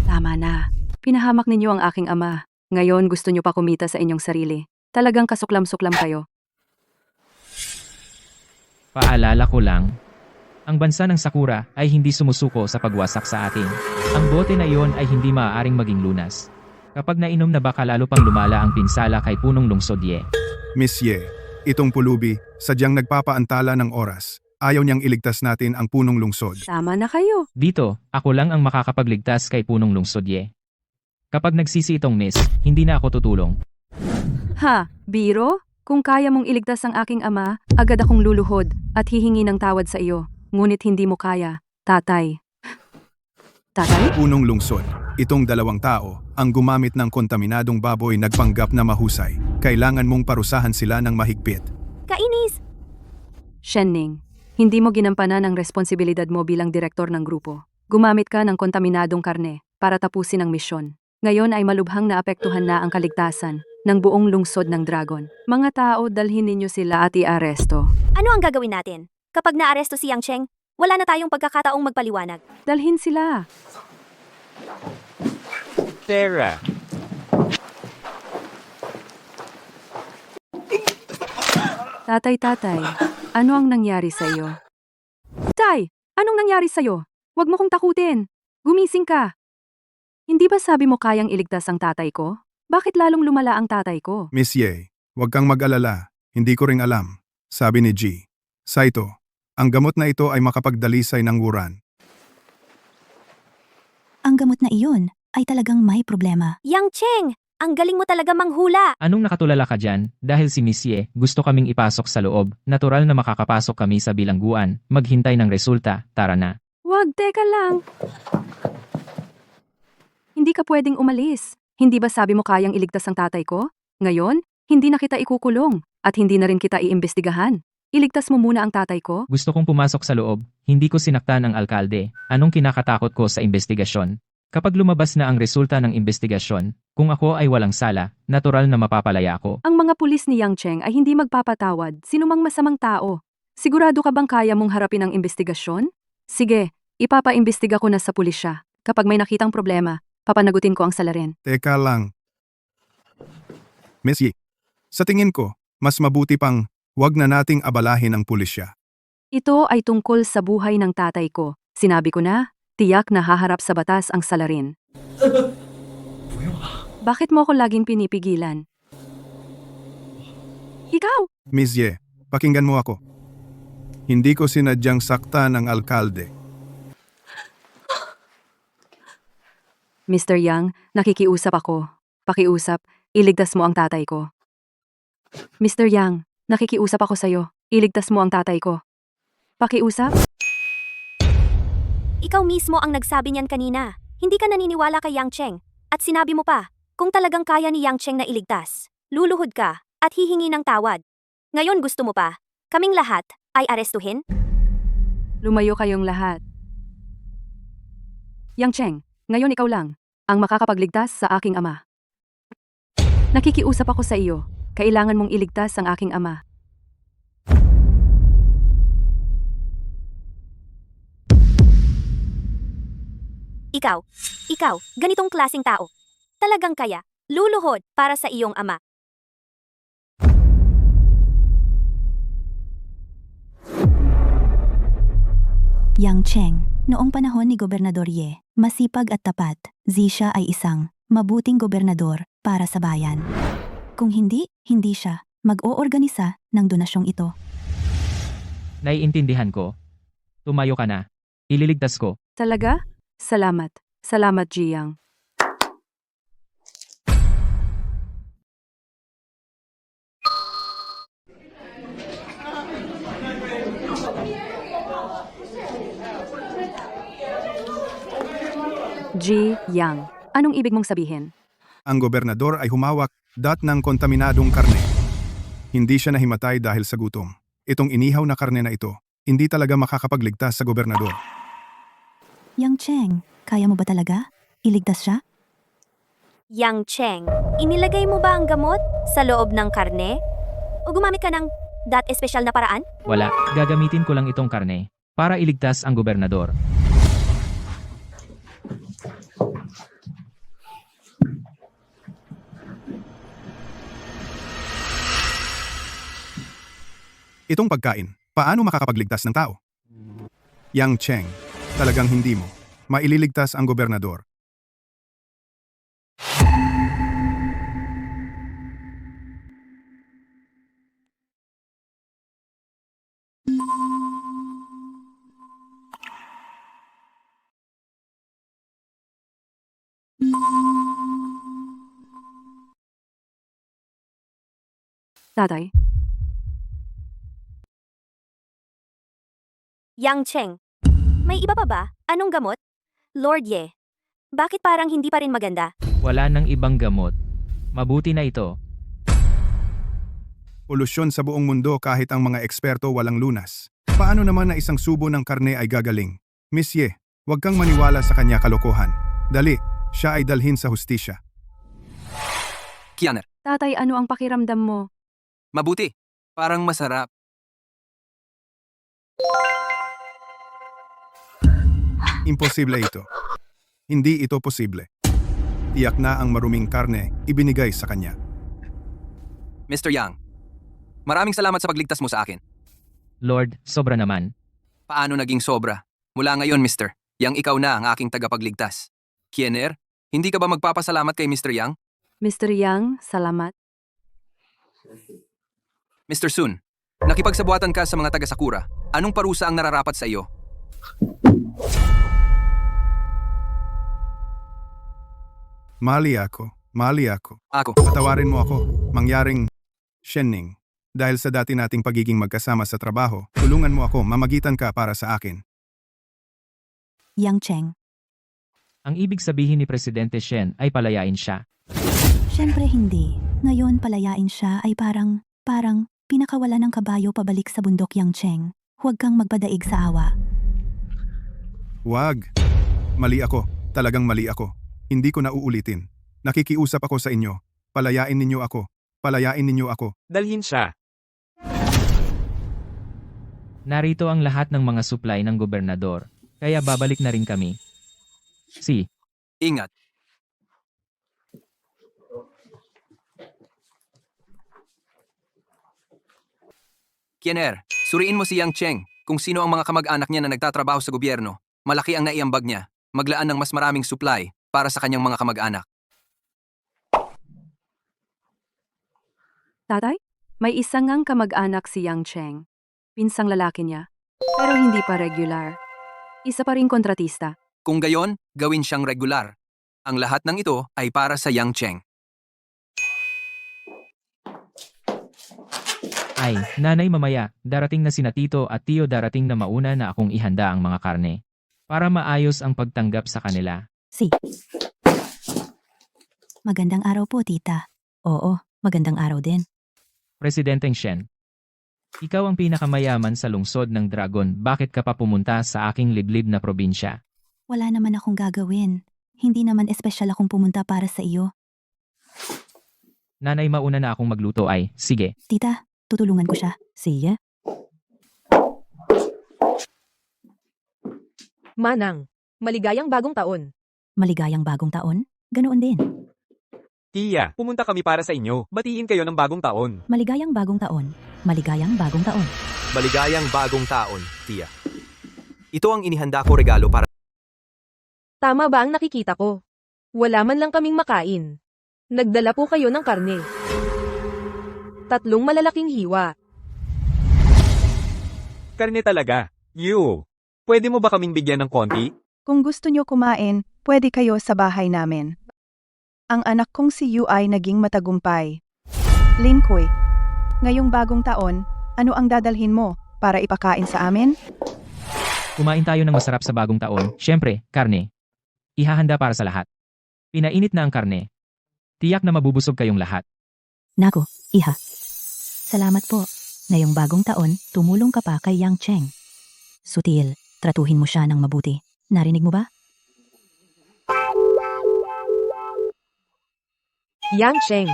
Tama na. Pinahamak ninyo ang aking ama. Ngayon gusto nyo pa kumita sa inyong sarili. Talagang kasuklam-suklam kayo. Paalala ko lang, ang bansa ng Sakura ay hindi sumusuko sa pagwasak sa atin. Ang bote na iyon ay hindi maaaring maging lunas. Kapag nainom na baka lalo pang lumala ang pinsala kay punong lungsod Ye. Miss Ye, itong pulubi, sadyang nagpapaantala ng oras. Ayaw niyang iligtas natin ang punong lungsod. Tama na kayo. Dito, ako lang ang makakapagligtas kay punong lungsod Ye. Kapag nagsisi itong miss, hindi na ako tutulong. Ha, biro? Kung kaya mong iligtas ang aking ama, agad akong luluhod at hihingi ng tawad sa iyo. Ngunit hindi mo kaya, tatay. Tatay? Unong lungsod, itong dalawang tao ang gumamit ng kontaminadong baboy nagpanggap na mahusay. Kailangan mong parusahan sila ng mahigpit. Kainis! Shenning, hindi mo ginampanan ang responsibilidad mo bilang direktor ng grupo. Gumamit ka ng kontaminadong karne para tapusin ang misyon. Ngayon ay malubhang naapektuhan na ang kaligtasan ng buong lungsod ng Dragon. Mga tao, dalhin ninyo sila at iaresto. Ano ang gagawin natin? Kapag naaresto si Yang Cheng, wala na tayong pagkakataong magpaliwanag. Dalhin sila. Tara. Tatay, ano ang nangyari sa iyo? Tay, anong nangyari sa iyo? Huwag mo kong takutin. Gumising ka. Hindi ba sabi mo kayang iligtas ang tatay ko? Bakit lalong lumala ang tatay ko? Miss Ye, huwag kang mag-alala. Hindi ko ring alam. Sabi ni G. Saito, ang gamot na ito ay makapagdalisay ng wuran. Ang gamot na iyon ay talagang may problema. Yang Cheng, ang galing mo talaga manghula. Anong nakatulala ka dyan? Dahil si Miss Ye, gusto kaming ipasok sa loob. Natural na makakapasok kami sa bilangguan. Maghintay ng resulta. Tara na. Wag, teka lang. Hindi ka pwedeng umalis. Hindi ba sabi mo kayang iligtas ang tatay ko? Ngayon, hindi na kita ikukulong at hindi na rin kita iimbestigahan. Iligtas mo muna ang tatay ko? Gusto kong pumasok sa loob. Hindi ko sinaktan ang alkalde. Anong kinakatakot ko sa investigasyon? Kapag lumabas na ang resulta ng investigasyon, kung ako ay walang sala, natural na mapapalaya ako. Ang mga pulis ni Yang Cheng ay hindi magpapatawad sinumang masamang tao. Sigurado ka bang kaya mong harapin ang investigasyon? Sige, ipapaimbestiga ko na sa pulisya. Kapag may nakitang problema, papanagutin ko ang salarin. Teka lang. Miss Ye, sa tingin ko, mas mabuti pang huwag na nating abalahin ang pulisya. Ito ay tungkol sa buhay ng tatay ko. Sinabi ko na, tiyak na haharap sa batas ang salarin. Bakit mo ako laging pinipigilan? Ikaw! Miss Ye, pakinggan mo ako. Hindi ko sinadyang saktan ang alkalde. Mr. Yang, nakikiusap ako. Pakiusap, iligtas mo ang tatay ko. Mr. Yang, nakikiusap ako sa'yo. Iligtas mo ang tatay ko. Pakiusap? Ikaw mismo ang nagsabi niyan kanina. Hindi ka naniniwala kay Yang Cheng. At sinabi mo pa, kung talagang kaya ni Yang Cheng na iligtas, luluhod ka at hihingi ng tawad. Ngayon gusto mo pa, kaming lahat ay arestuhin? Lumayo kayong lahat. Yang Cheng, ngayon ikaw lang ang makakapagligtas sa aking ama. Nakikiusap ako sa iyo. Kailangan mong iligtas ang aking ama. Ikaw, ganitong klaseng tao. Talagang kaya, luluhod para sa iyong ama. Yang Cheng, noong panahon ni Gobernador Ye, masipag at tapat, siya ay isang mabuting gobernador para sa bayan. Kung hindi siya mag-oorganisa ng donasyong ito. Naiintindihan ko. Tumayo ka na. Ililigtas ko. Talaga? Salamat. Salamat, Jiyang. Jiyang, anong ibig mong sabihin? Ang gobernador ay humawak ng kontaminadong karne. Hindi siya nahimatay dahil sa gutom. Itong inihaw na karne na ito, hindi talaga makakapagligtas sa gobernador. Yang Cheng, kaya mo ba talaga? Iligtas siya? Yang Cheng, inilagay mo ba ang gamot sa loob ng karne? O gumamit ka ng espesyal na paraan? Wala, gagamitin ko lang itong karne para iligtas ang gobernador. Itong pagkain, paano makakapagligtas ng tao? Yang Cheng, talagang hindi mo maililigtas ang gobernador. Tatay, Yang Cheng. May iba pa ba? Anong gamot? Lord Ye. Bakit parang hindi pa rin maganda? Wala nang ibang gamot. Mabuti na ito. Polusyon sa buong mundo kahit ang mga eksperto walang lunas. Paano naman na isang subo ng karne ay gagaling? Miss Ye, huwag kang maniwala sa kanya kalokohan. Dali, siya ay dalhin sa hustisya. Kianer, tatay ano ang pakiramdam mo? mabuti. Parang masarap. Imposible ito. Hindi ito posible. Tiyak na ang maruming karne ibinigay sa kanya. Mr. Yang, maraming salamat sa pagligtas mo sa akin. Lord, sobra naman. Paano naging sobra? Mula ngayon, Mr. Yang, ikaw na ang aking tagapagligtas. Kiener, hindi ka ba magpapasalamat kay Mr. Yang? Mr. Yang, salamat. Mr. Sun, nakipagsabuatan ka sa mga taga-Sakura. Anong parusa ang nararapat sa iyo? Mali ako. Ako. Patawarin mo ako, mangyaring Shenning. Dahil sa dati nating pagiging magkasama sa trabaho, tulungan mo ako, mamagitan ka para sa akin. Yang Cheng, Ang ibig sabihin ni Presidente Shen ay palayain siya. syempre hindi. Ngayon palayain siya ay parang pinakawala ng kabayo pabalik sa bundok Yang Cheng. Huwag kang magpadaig sa awa. Wag. Mali ako. Talagang mali ako. Hindi ko na uulitin. Nakikiusap ako sa inyo. Palayain ninyo ako. Palayain ninyo ako. Dalhin siya. Narito ang lahat ng mga supply ng gobernador. Kaya babalik na rin kami. Si, Ingat. Kiener, suriin mo si Yang Cheng kung sino ang mga kamag-anak niya na nagtatrabaho sa gobyerno. Malaki ang naiambag niya. Maglaan ng mas maraming supply para sa kanyang mga kamag-anak. Tatay, may isang ngang kamag-anak si Yang Cheng. Pinsang lalaki niya. Pero hindi pa regular. Isa pa ring kontratista. Kung gayon, gawin siyang regular. Ang lahat ng ito ay para sa Yang Cheng. ay, nanay mamaya, darating na sina Tito at Tio darating na mauna na akong ihanda ang mga karne. Para maayos ang pagtanggap sa kanila. Si. Magandang araw po, tita. Oo, magandang araw din. Presidenteng Shen. Ikaw ang pinakamayaman sa lungsod ng Dragon, bakit ka pa pumunta sa aking liblib na probinsya? Wala naman akong gagawin. Hindi naman espesyal akong pumunta para sa iyo. Nanay mauna na akong magluto ay, sige. Tita, tutulungan ko siya. Sige. Manang, maligayang bagong taon. Maligayang bagong taon? Ganoon din. Tia, pumunta kami para sa inyo. Batiin kayo ng bagong taon. Maligayang bagong taon. Maligayang bagong taon. Maligayang bagong taon, Tia. Ito ang inihanda ko regalo para... Tama ba ang nakikita ko? Wala man lang kaming makain. Nagdala po kayo ng karne. 3 malalaking hiwa. Karne talaga. You. Pwede mo ba kaming bigyan ng konti? Kung gusto nyo kumain, pwede kayo sa bahay namin. Ang anak kong si Yu ay naging matagumpay. Lin Kuy, ngayong bagong taon, ano ang dadalhin mo para ipakain sa amin? Kumain tayo ng masarap sa bagong taon, syempre, karne. Ihahanda para sa lahat. Pinainit na ang karne. Tiyak na mabubusog kayong lahat. Nako, iha. Salamat po. Ngayong bagong taon, tumulong ka pa kay Yang Cheng. Sutil, tratuhin mo siya ng mabuti. Narinig mo ba? Yang Cheng,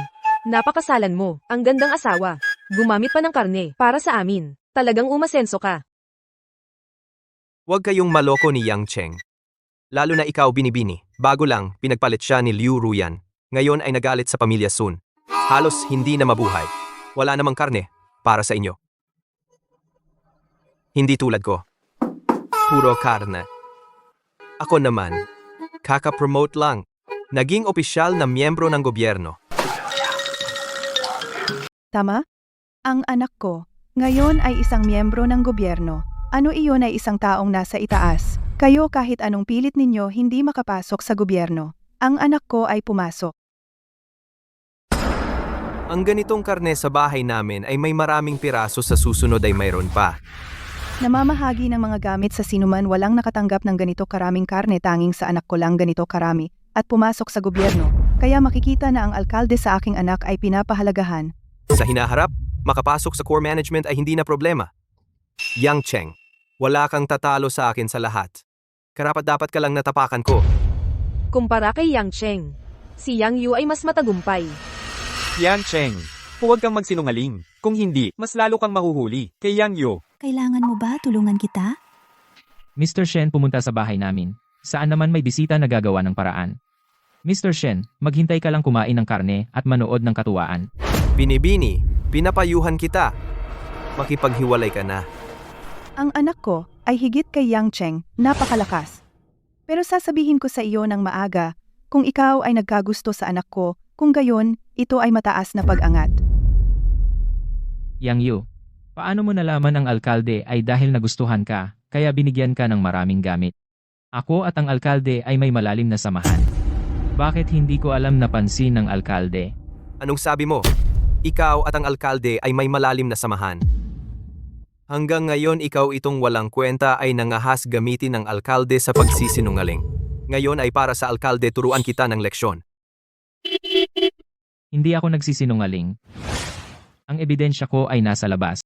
napakasalan mo. Ang gandang asawa. Gumamit pa ng karne para sa amin. Talagang umasenso ka. Huwag kayong maloko ni Yang Cheng. Lalo na ikaw, Binibini. Bago lang, pinagpalit siya ni Liu Ruyan. Ngayon ay nagalit sa pamilya Sun. Halos hindi na mabuhay. Wala namang karne para sa inyo. Hindi tulad ko. Puro karne. Ako naman, kaka-promote lang. Naging opisyal na miyembro ng gobyerno. Tama? Ang anak ko, ngayon ay isang miyembro ng gobyerno. Ano iyon ay isang taong nasa itaas. Kayo kahit anong pilit ninyo hindi makapasok sa gobyerno. Ang anak ko ay pumasok. Ang ganitong karne sa bahay namin ay may maraming piraso, sa susunod ay mayroon pa. Namamahagi ng mga gamit sa sinuman, walang nakatanggap ng ganito karaming karne, tanging sa anak ko lang ganito karami, at pumasok sa gobyerno. Kaya makikita na ang alkalde sa aking anak ay pinapahalagahan. Sa hinaharap, makapasok sa core management ay hindi na problema. Yang Cheng, wala kang tatalo sa akin sa lahat. Karapat-dapat ka lang natapakan ko. Kumpara kay Yang Cheng, si Yang Yu ay mas matagumpay. Yang Cheng, huwag kang magsinungaling. Kung hindi, mas lalo kang mahuhuli. Kay Yang Yu, Kailangan mo ba tulungan kita? Mr. Shen pumunta sa bahay namin. Saan naman may bisita na gagawa ng paraan. Mr. Shen, maghintay ka lang kumain ng karne at manood ng katuwaan. Binibini, pinapayuhan kita. Makipaghiwalay ka na. Ang anak ko ay higit kay Yang Cheng, napakalakas. Pero sasabihin ko sa iyo ng maaga, kung ikaw ay nagkagusto sa anak ko, kung gayon, ito ay mataas na pag-angat. Yang Yu, paano mo nalaman ang alkalde ay dahil nagustuhan ka, kaya binigyan ka ng maraming gamit? Ako at ang alkalde ay may malalim na samahan. Bakit hindi ko alam na pansin ng alkalde? Anong sabi mo? Ikaw at ang alkalde ay may malalim na samahan. Hanggang ngayon ikaw itong walang kwenta ay nangahas gamitin ng alkalde sa pagsisinungaling. Ngayon ay para sa alkalde, turuan kita ng leksyon. Hindi ako nagsisinungaling. Ang ebidensya ko ay nasa labas.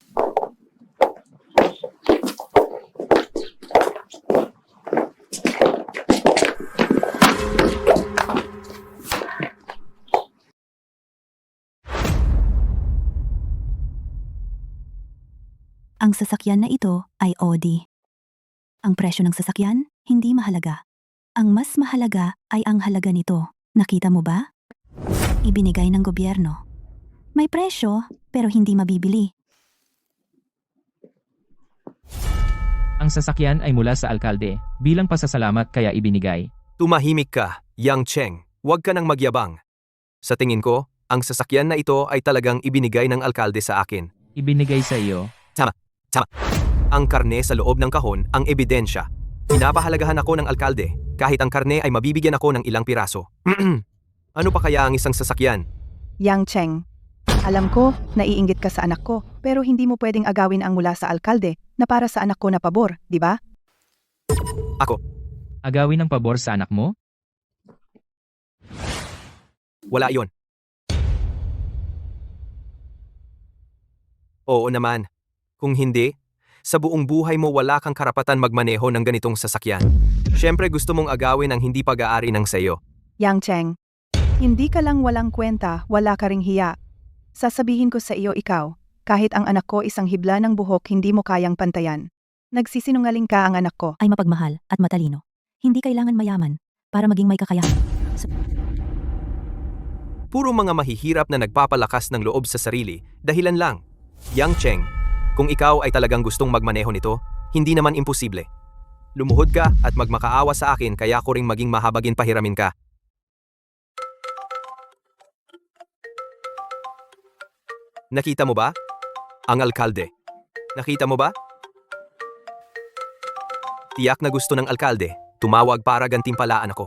Ang sasakyan na ito ay Audi. Ang presyo ng sasakyan, hindi mahalaga. Ang mas mahalaga ay ang halaga nito. Nakita mo ba? Ibinigay ng gobyerno. May presyo, pero hindi mabibili. Ang sasakyan ay mula sa alkalde, bilang pasasalamat kaya ibinigay. Tumahimik ka, Yang Cheng. Huwag ka nang magyabang. Sa tingin ko, ang sasakyan na ito ay talagang ibinigay ng alkalde sa akin. Ibinigay sa iyo. Tama. Ang karne sa loob ng kahon ang ebidensya. Pinapahalagahan ako ng alkalde, kahit ang karne ay mabibigyan ako ng ilang piraso. Ano pa kaya ang isang sasakyan? Yang Cheng, alam ko, naiinggit ka sa anak ko, pero hindi mo pwedeng agawin ang mula sa alkalde na para sa anak ko na pabor, di ba? Ako, Agawin ng pabor sa anak mo? wala iyon. Oo naman. Kung hindi, sa buong buhay mo wala kang karapatan magmaneho ng ganitong sasakyan. Siyempre gusto mong agawin ang hindi pag-aari ng sayo. Yang Cheng, hindi ka lang walang kwenta, wala ka ring hiya. Sasabihin ko sa iyo ikaw, kahit ang anak ko isang hibla ng buhok hindi mo kayang pantayan. Nagsisinungaling ka ang anak ko. Ay mapagmahal at matalino. Hindi kailangan mayaman para maging may kakayahan. Puro mga mahihirap na nagpapalakas ng loob sa sarili, dahilan lang. Yang Cheng, kung ikaw ay talagang gustong magmaneho nito, hindi naman imposible. Lumuhod ka at magmakaawa sa akin, kaya ko ring maging mahabagin pahiramin ka. Nakita mo ba? Ang alkalde. Nakita mo ba? Tiyak na gusto ng alkalde. Tumawag para gantimpalaan ako.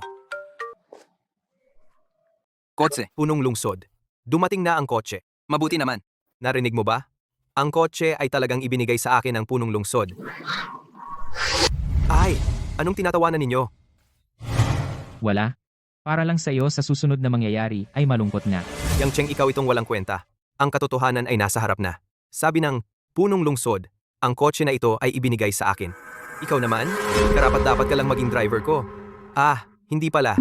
Kotse, punong lungsod. Dumating na ang kotse. Mabuti naman. Narinig mo ba? Ang kotse ay talagang ibinigay sa akin ng punong lungsod. Ay, anong tinatawanan ninyo? Wala. Para lang sa iyo sa susunod na mangyayari ay malungkot nga. Yang Cheng, ikaw itong walang kwenta. Ang katotohanan ay nasa harap na. Sabi ng punong lungsod, ang kotse na ito ay ibinigay sa akin. Ikaw naman, karapat-dapat ka lang maging driver ko. Ah, hindi pala.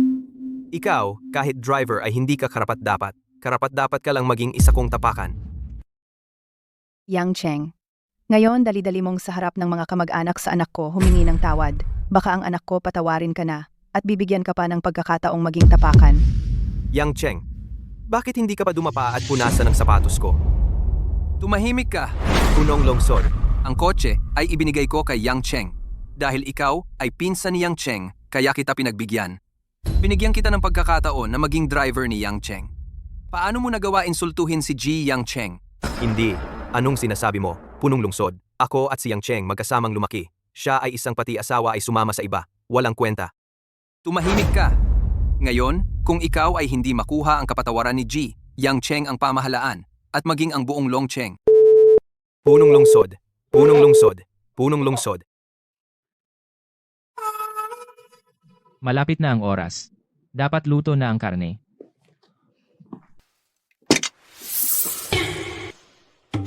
Ikaw, kahit driver ay hindi ka karapat-dapat. Karapat-dapat ka lang maging isa kong tapakan. Yang Cheng, ngayon dali-dali mong sa harap ng mga kamag-anak sa anak ko humingi ng tawad. Baka ang anak ko patawarin ka na at bibigyan ka pa ng pagkakataong maging tapakan. Yang Cheng, bakit hindi ka pa dumapa at punasan ng sapatos ko? Tumahimik ka, punong lungsod. Ang kotse ay ibinigay ko kay Yang Cheng. Dahil ikaw ay pinsan ni Yang Cheng, kaya kita pinagbigyan. Binigyan kita ng pagkakataon na maging driver ni Yang Cheng. Paano mo nagawa insultuhin si Ji Yang Cheng? Hindi. Anong sinasabi mo? Punong lungsod. Ako at si Yang Cheng magkasamang lumaki. Siya ay isang pati asawa ay sumama sa iba. Walang kwenta. Tumahimik ka. Ngayon, kung ikaw ay hindi makuha ang kapatawaran ni Ji, Yang Cheng ang pamahalaan, at maging ang buong Longcheng. Punong lungsod, punong lungsod, punong lungsod. Malapit na ang oras. Dapat luto na ang karne.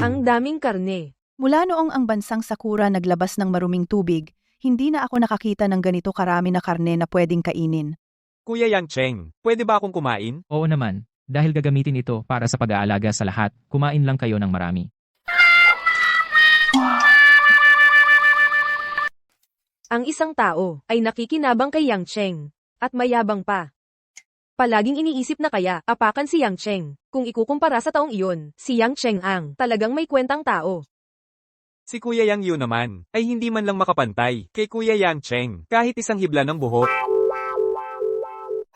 Ang daming karne. Mula noong ang bansang Sakura naglabas ng maruming tubig, hindi na ako nakakita ng ganito karami na karne na pwedeng kainin. Kuya Yang Cheng, pwede ba akong kumain? Oo naman, dahil gagamitin ito para sa pag-aalaga sa lahat, kumain lang kayo ng marami. Ang isang tao ay nakikinabang kay Yang Cheng. At mayabang pa. Palaging iniisip na kaya apakan si Yang Cheng. Kung ikukumpara sa taong iyon, si Yang Cheng ang talagang may kwentang tao. Si Kuya Yang Yu naman, ay hindi man lang makapantay kay Kuya Yang Cheng, kahit isang hibla ng buhok.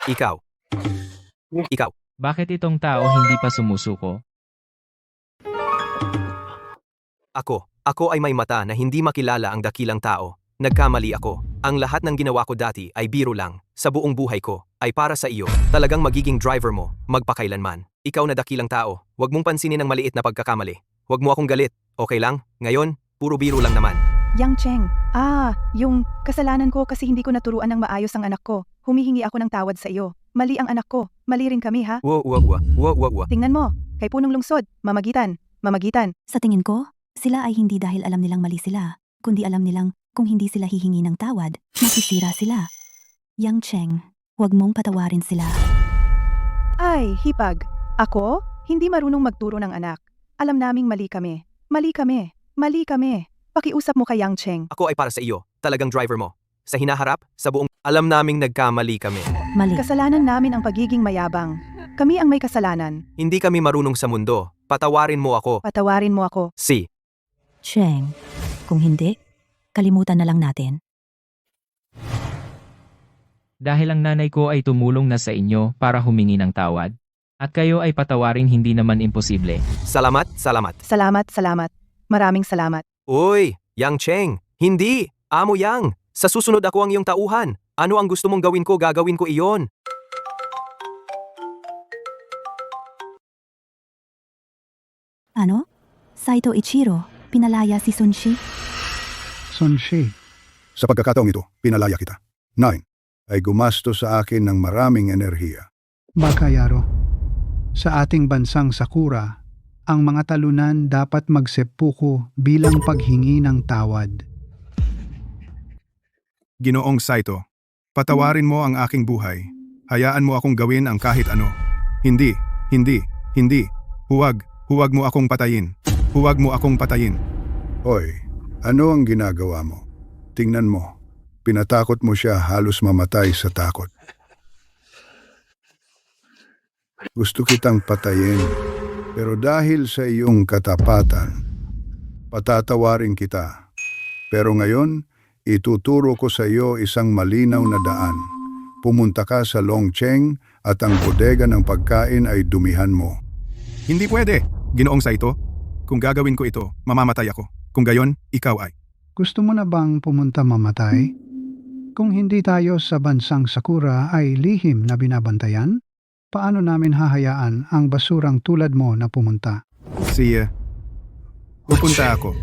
Ikaw. Ikaw. Bakit itong tao hindi pa sumusuko? Ako ay may mata na hindi makilala ang dakilang tao. Nagkamali ako. Ang lahat ng ginawa ko dati ay biro lang. Sa buong buhay ko, ay para sa iyo. Talagang magiging driver mo, magpakailanman. Ikaw na dakilang tao, huwag mong pansinin ang maliit na pagkakamali. Huwag mo akong galit, okay lang? Ngayon, puro biro lang naman. Yang Cheng, yung kasalanan ko kasi hindi ko naturuan ng maayos ang anak ko. Humihingi ako ng tawad sa iyo. Mali ang anak ko. Mali rin kami ha. Wow. Tingnan mo, kay punong lungsod, mamagitan. Sa tingin ko, sila ay hindi dahil alam nilang mali sila, kundi alam nilang kung hindi sila hihingi ng tawad, masisira sila. Yang Cheng, huwag mong patawarin sila. Ay, hipag. Ako? Hindi marunong magturo ng anak. Alam naming mali kami. Mali kami. Pakiusap mo kay Yang Cheng. Ako ay para sa iyo, talagang driver mo. Sa hinaharap, sa buong alam naming nagkamali kami. Mali. Kasalanan namin ang pagiging mayabang. Kami ang may kasalanan. Hindi kami marunong sa mundo. Patawarin mo ako. Patawarin mo ako. Si. Cheng, kung hindi, kalimutan na lang natin. Dahil ang nanay ko ay tumulong na sa inyo para humingi ng tawad, at kayo ay patawaring hindi naman imposible. Salamat. Salamat. Maraming salamat. Uy, Yang Cheng, hindi. Amo Yang, sa susunod ako ang iyong tauhan. Ano ang gusto mong gawin ko, gagawin ko iyon. Ano? Saito Ichiro, pinalaya si Sunshi? Sunshi, Sa pagkakataong ito, pinalaya kita. 9. Ay gumasto sa akin ng maraming enerhiya. Bakayaro. Sa ating bansang Sakura, ang mga talunan dapat magsepuko bilang paghingi ng tawad. Ginoong Saito, patawarin mo ang aking buhay. Hayaan mo akong gawin ang kahit ano. Hindi. Huwag mo akong patayin. Hoy, ano ang ginagawa mo? Tingnan mo. Pinatakot mo siya halos mamatay sa takot. Gusto kitang patayin, pero dahil sa iyong katapatan, patatawarin kita. Pero ngayon, ituturo ko sa iyo isang malinaw na daan. Pumunta ka sa Longcheng at ang bodega ng pagkain ay dumihan mo. Hindi pwede, Ginoong Saito. Kung gagawin ko ito, mamamatay ako. Kung gayon, ikaw ay. Gusto mo na bang pumunta mamatay? Kung hindi tayo sa bansang Sakura ay lihim na binabantayan, paano namin hahayaan ang basurang tulad mo na pumunta? Pupunta ako.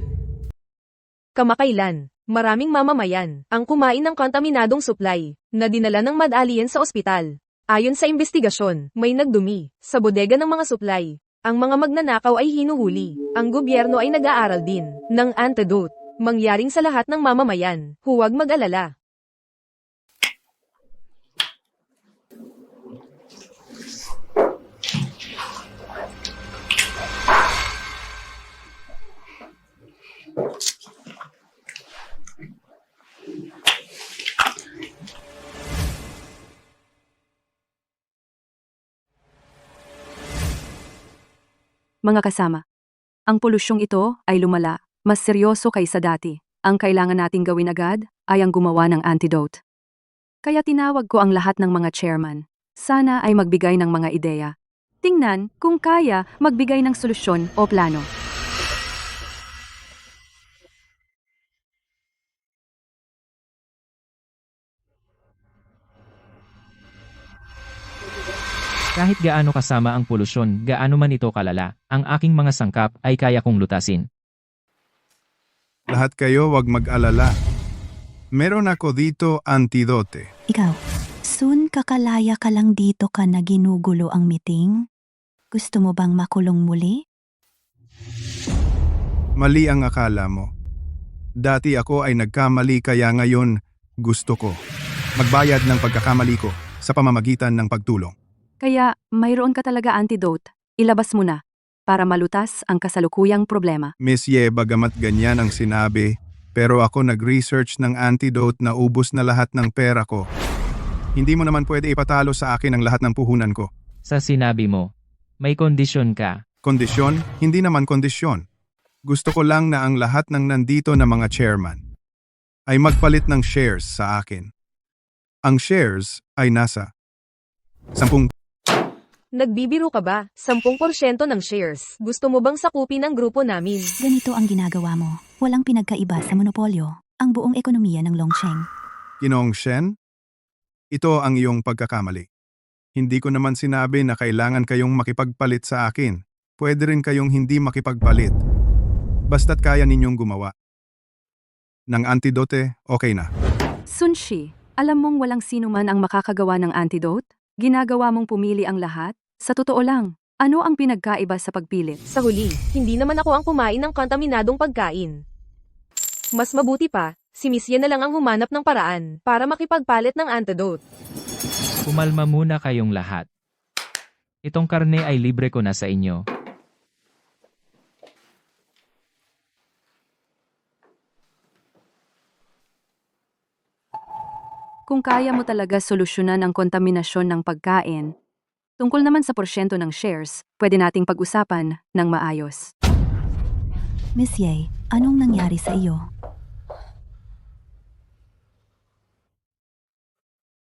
Kamakailan, maraming mamamayan ang kumain ng kontaminadong supply na dinala ng Mad Alien sa ospital. Ayon sa investigasyon, may nagdumi sa bodega ng mga supply. Ang mga magnanakaw ay hinuhuli. Ang gobyerno ay nag-aaral din ng antidote. Mangyaring sa lahat ng mamamayan, huwag mag-alala. Mga kasama, ang polusyong ito ay lumala, mas seryoso kaysa dati. Ang kailangan nating gawin agad ay ang gumawa ng antidote. Kaya tinawag ko ang lahat ng mga chairman. Sana ay magbigay ng mga ideya. Tingnan kung kaya magbigay ng solusyon o plano. Kahit gaano kasama ang polusyon, gaano man ito kalala, ang aking mga sangkap ay kaya kong lutasin. Lahat kayo wag mag-alala. Meron ako dito antidote. Ikaw, soon kakalaya ka lang dito ka na ginugulo ang meeting? Gusto mo bang makulong muli? Mali ang akala mo. Dati ako ay nagkamali kaya ngayon gusto ko magbayad ng pagkakamali ko sa pamamagitan ng pagtulong. Kaya, mayroon ka talaga antidote. Ilabas mo na, para malutas ang kasalukuyang problema. Miss Ye, bagamat ganyan ang sinabi, pero ako nag-research ng antidote na ubos na lahat ng pera ko. Hindi mo naman pwede ipatalo sa akin ang lahat ng puhunan ko. Sa sinabi mo, may kondisyon ka. Kondisyon? Hindi naman kondisyon. Gusto ko lang na ang lahat ng nandito na mga chairman ay magpalit ng shares sa akin. Ang shares ay nasa 10. Nagbibiro ka ba? 10% ng shares. Gusto mo bang sakupin ang grupo namin? Ganito ang ginagawa mo. Walang pinagkaiba sa monopolyo. Ang buong ekonomiya ng Longcheng. Ginoong Shen, ito ang iyong pagkakamali. Hindi ko naman sinabi na kailangan kayong makipagpalit sa akin. Pwede rin kayong hindi makipagpalit. Basta't kaya ninyong gumawa. Ng antidote, okay na. Sun Shi, alam mong walang sino man ang makakagawa ng antidote? Ginagawa mong pumili ang lahat? Sa totoo lang, ano ang pinagkaiba sa pagpilit? Sa huli, hindi naman ako ang kumain ng kontaminadong pagkain. Mas mabuti pa, si Miss Ye na lang ang humanap ng paraan para makipagpalit ng antidote. Kumalma muna kayong lahat. Itong karne ay libre ko na sa inyo. Kung kaya mo talaga solusyonan ang kontaminasyon ng pagkain, tungkol naman sa porsyento ng shares, pwede nating pag-usapan ng maayos. Miss Ye, anong nangyari sa iyo?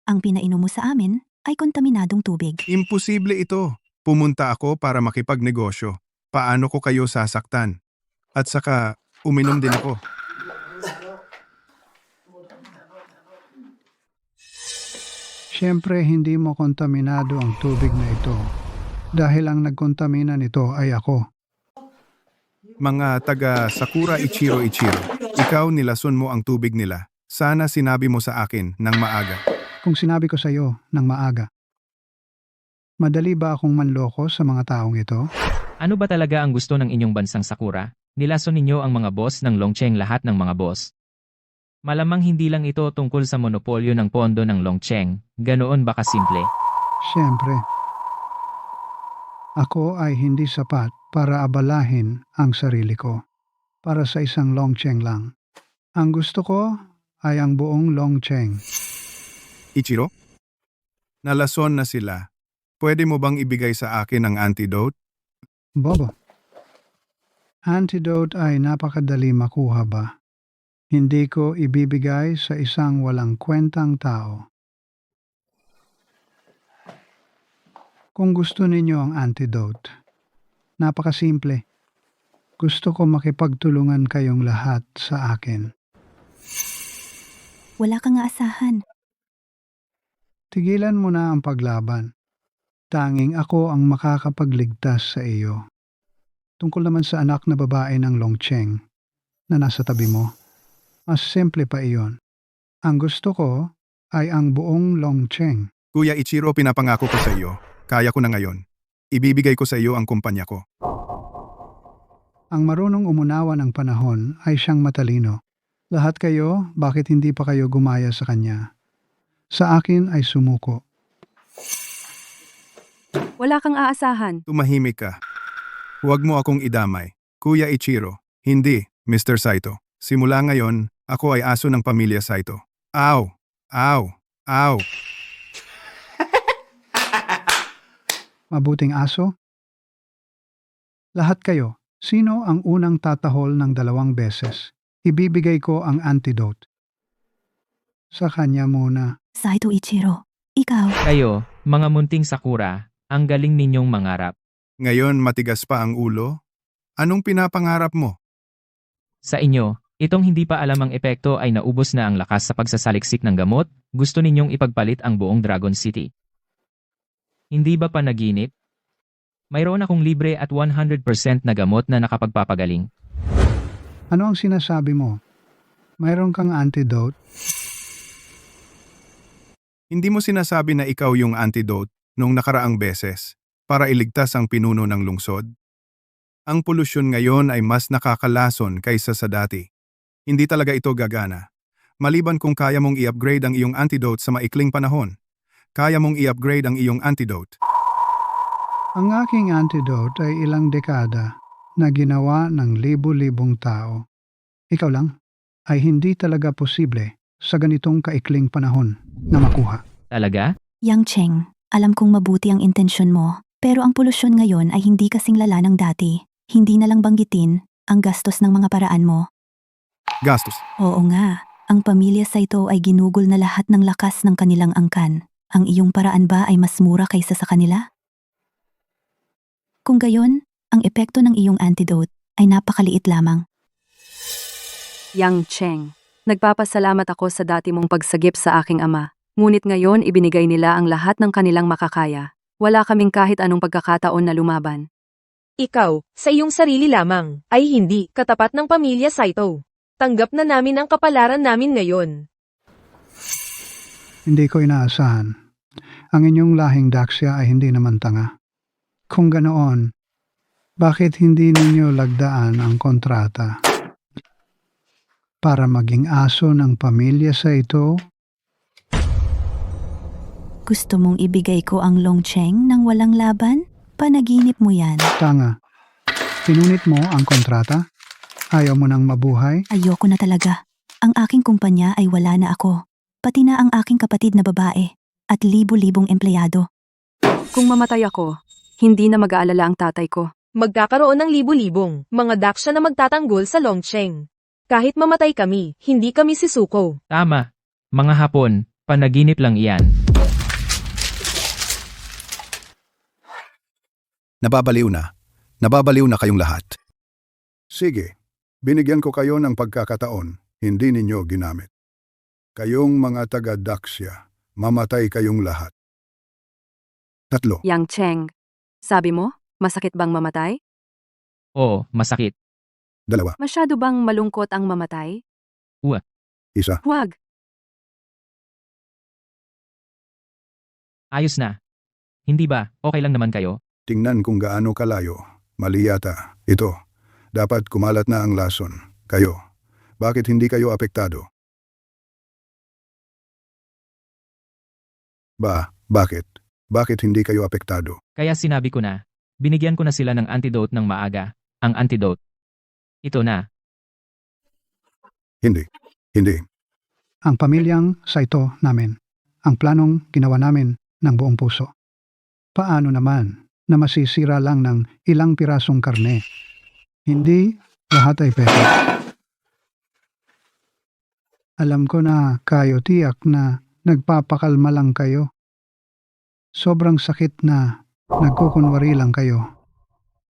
Ang pinainom mo sa amin ay kontaminadong tubig. Imposible ito. Pumunta ako para makipagnegosyo. Paano ko kayo sasaktan? At saka, uminom din ako. Siyempre, hindi mo kontaminado ang tubig na ito. Dahil ang nagkontamina nito ay ako. Mga taga Sakura Ichiro, ikaw nilason mo ang tubig nila. Sana sinabi mo sa akin ng maaga. Kung sinabi ko sa iyo ng maaga. Madali ba akong manloko sa mga taong ito? Ano ba talaga ang gusto ng inyong bansang Sakura? Nilason ninyo ang mga boss ng Longcheng, lahat ng mga boss. Malamang hindi lang ito tungkol sa monopolyo ng pondo ng Longcheng, ganoon ba kasimple? Siyempre. Ako ay hindi sapat para abalahin ang sarili ko. Para sa isang Longcheng lang. Ang gusto ko ay ang buong Longcheng. Ichiro? Nalason na sila. Pwede mo bang ibigay sa akin ang antidote? Bobo. Antidote ay napakadali makuha ba? Hindi ko ibibigay sa isang walang kwentang tao. Kung gusto ninyo ang antidote, napakasimple. Gusto ko makipagtulungan kayong lahat sa akin. Wala kang aasahan. Tigilan mo na ang paglaban. Tanging ako ang makakapagligtas sa iyo. Tungkol naman sa anak na babae ng Longcheng na nasa tabi mo. Mas simple pa iyon. Ang gusto ko ay ang buong Longcheng. Kuya Ichiro, pinapangako ko sa iyo. Kaya ko na ngayon. Ibibigay ko sa iyo ang kumpanya ko. Ang marunong umunawa ng panahon ay siyang matalino. Lahat kayo, bakit hindi pa kayo gumaya sa kanya? Sa akin ay sumuko. Wala kang aasahan. Tumahimik ka. Huwag mo akong idamay. Kuya Ichiro, hindi, Mr. Saito. Simula ngayon, ako ay aso ng pamilya Saito. Aw! Aw! Aw! Mabuting aso? Lahat kayo, sino ang unang tatahol ng 2 beses? Ibibigay ko ang antidote. Sa kanya muna. Saito Ichiro, ikaw. Kayo, mga munting Sakura, ang galing ninyong mangarap. Ngayon matigas pa ang ulo? Anong pinapangarap mo? Sa inyo, itong hindi pa alam ang epekto ay naubos na ang lakas sa pagsasaliksik ng gamot, gusto ninyong ipagpalit ang buong Dragon City. Hindi ba panaginip? Mayroon akong libre at 100% na gamot na nakapagpapagaling. Ano ang sinasabi mo? Mayroon kang antidote? Hindi mo sinasabi na ikaw yung antidote nung nakaraang beses para iligtas ang pinuno ng lungsod? Ang polusyon ngayon ay mas nakakalason kaysa sa dati. Hindi talaga ito gagana. Maliban kung kaya mong i-upgrade ang iyong antidote sa maikling panahon. Kaya mong i-upgrade ang iyong antidote. Ang aking antidote ay ilang dekada na ginawa ng libo-libong tao. Ikaw lang ay hindi talaga posible sa ganitong kaikling panahon na makuha. Talaga? Yang Cheng, alam kong mabuti ang intensyon mo, pero ang polusyon ngayon ay hindi kasing lala ng dati. Hindi na lang banggitin ang gastos ng mga paraan mo. Gastos. Oo nga, ang pamilya Saito ay ginugol na lahat ng lakas ng kanilang angkan. Ang iyong paraan ba ay mas mura kaysa sa kanila? Kung gayon, ang epekto ng iyong antidote ay napakaliit lamang. Yang Cheng, nagpapasalamat ako sa dati mong pagsagip sa aking ama. Ngunit ngayon ibinigay nila ang lahat ng kanilang makakaya. Wala kaming kahit anong pagkakataon na lumaban. Ikaw, sa iyong sarili lamang, ay hindi katapat ng pamilya Saito. Tanggap na namin ang kapalaran namin ngayon. Hindi ko inaasahan. Ang inyong lahing Daxia ay hindi naman tanga. Kung ganoon, bakit hindi ninyo lagdaan ang kontrata para maging aso ng pamilya Saito? Gusto mong ibigay ko ang Longcheng nang walang laban? Panaginip mo yan. Tanga. Pinunit mo ang kontrata? Ayaw mo nang mabuhay? Ayoko na talaga. Ang aking kumpanya ay wala na ako. Pati na ang aking kapatid na babae. At libo-libong empleyado. Kung mamatay ako, hindi na mag-aalala ang tatay ko. Magkakaroon ng libu-libong mga daksya na magtatanggol sa Longcheng. Kahit mamatay kami, hindi kami sisuko. Tama. Mga Hapon, panaginip lang iyan. Nababaliw na. Nababaliw na kayong lahat. Sige, binigyan ko kayo ng pagkakataon, hindi ninyo ginamit. Kayong mga taga-Daxia, mamatay kayong lahat. 3. Yang Cheng, sabi mo, masakit bang mamatay? Oo, masakit. 2. Masyado bang malungkot ang mamatay? 1. Huwag. Ayos na. Hindi ba, okay lang naman kayo? Tingnan kung gaano kalayo. Mali yata. Ito. Dapat kumalat na ang lason. Kayo. Bakit hindi kayo apektado? Bakit? Bakit hindi kayo apektado? Kaya sinabi ko na, binigyan ko na sila ng antidote ng maaga. Ang antidote. Ito na. Hindi. Ang pamilyang Saito namin. Ang planong ginawa namin ng buong puso. Paano naman na masisira lang ng ilang pirasong karne? Hindi lahat ay peke. Alam ko na kayo tiyak na nagpapakalma lang kayo. Sobrang sakit na nagkukunwari lang kayo.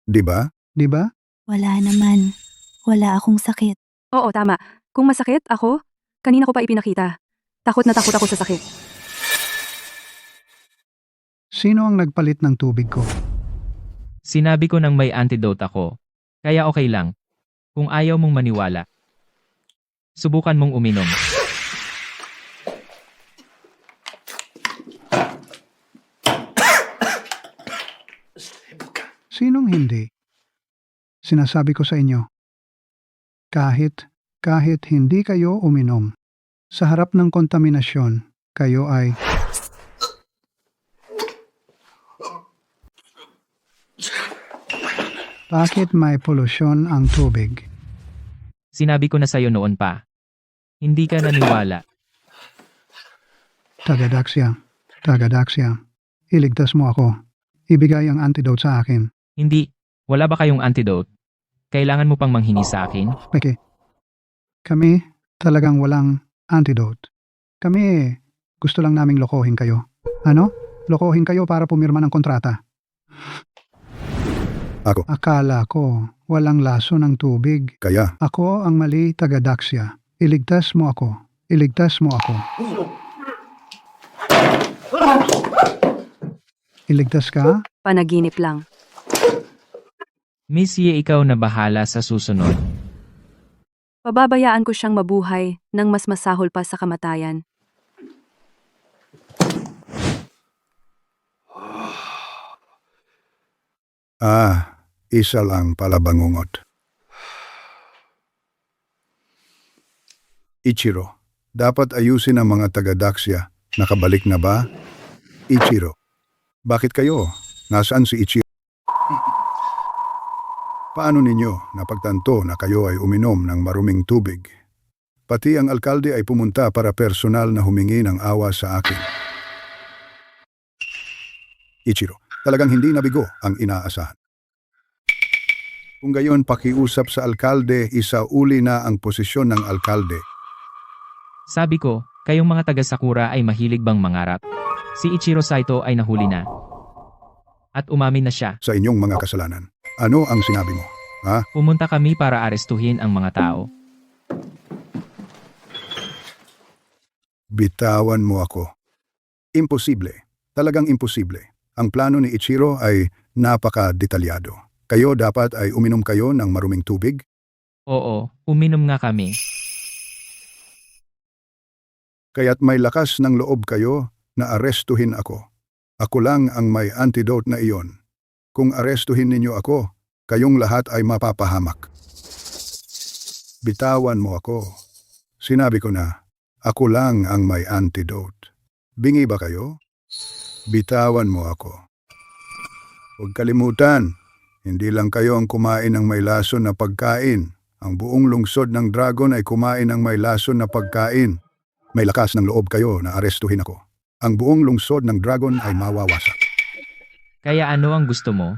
Di ba? Di ba? Wala naman. Wala akong sakit. Oo, tama. Kung masakit ako, kanina ko pa ipinakita. Takot na takot ako sa sakit. Sino ang nagpalit ng tubig ko? Sinabi ko nang may antidote ako. Kaya okay lang. Kung ayaw mong maniwala, subukan mong uminom. Sinong hindi? Sinasabi ko sa inyo, kahit hindi kayo uminom, sa harap ng kontaminasyon, kayo ay bakit may polusyon ang tubig? Sinabi ko na sa'yo noon pa. Hindi ka naniwala. Taga-Daxia, iligtas mo ako. Ibigay ang antidote sa akin. Hindi. Wala ba kayong antidote? Kailangan mo pang manghingi sa akin? Peke, kami talagang walang antidote. Kami gusto lang naming lokohin kayo. Ano? Lokohin kayo para pumirma ng kontrata. Ako. Akala ko walang laso ng tubig. Kaya. Ako ang mali, taga-Daxia. Iligtas mo ako. Iligtas mo ako. Iligtas ka? Panaginip lang. Miss Ye, ikaw na bahala sa susunod. Pababayaan ko siyang mabuhay nang mas masahol pa sa kamatayan. Isa lang pala bangungot. Ichiro, dapat ayusin ang mga taga-Daxia. Nakabalik na ba? Ichiro, bakit kayo? Nasaan si Ichiro? Paano ninyo napagtanto na kayo ay uminom ng maruming tubig? Pati ang alkalde ay pumunta para personal na humingi ng awa sa akin. Ichiro, talagang hindi nabigo ang inaasahan. Kung gayon pakiusap sa alkalde, isauli na ang posisyon ng alkalde. Sabi ko, kayong mga taga Sakura ay mahilig bang mangarap? Si Ichiro Saito ay nahuli na. At umamin na siya. Sa inyong mga kasalanan. Ano ang sinabi mo? Ha? Pumunta kami para arestuhin ang mga tao. Bitawan mo ako. Imposible. Talagang imposible. Ang plano ni Ichiro ay napaka-detalyado. Kayo dapat ay uminom kayo ng maruming tubig? Oo, uminom nga kami. Kaya't may lakas ng loob kayo na arestuhin ako. Ako lang ang may antidote na iyon. Kung arestuhin ninyo ako, kayong lahat ay mapapahamak. Bitawan mo ako. Sinabi ko na, ako lang ang may antidote. Bingi ba kayo? Bitawan mo ako. Huwag kalimutan, hindi lang kayo ang kumain ng may lason na pagkain. Ang buong lungsod ng dragon ay kumain ng may lason na pagkain. May lakas ng loob kayo na arestuhin ako. Ang buong lungsod ng dragon ay mawawasak. Kaya ano ang gusto mo?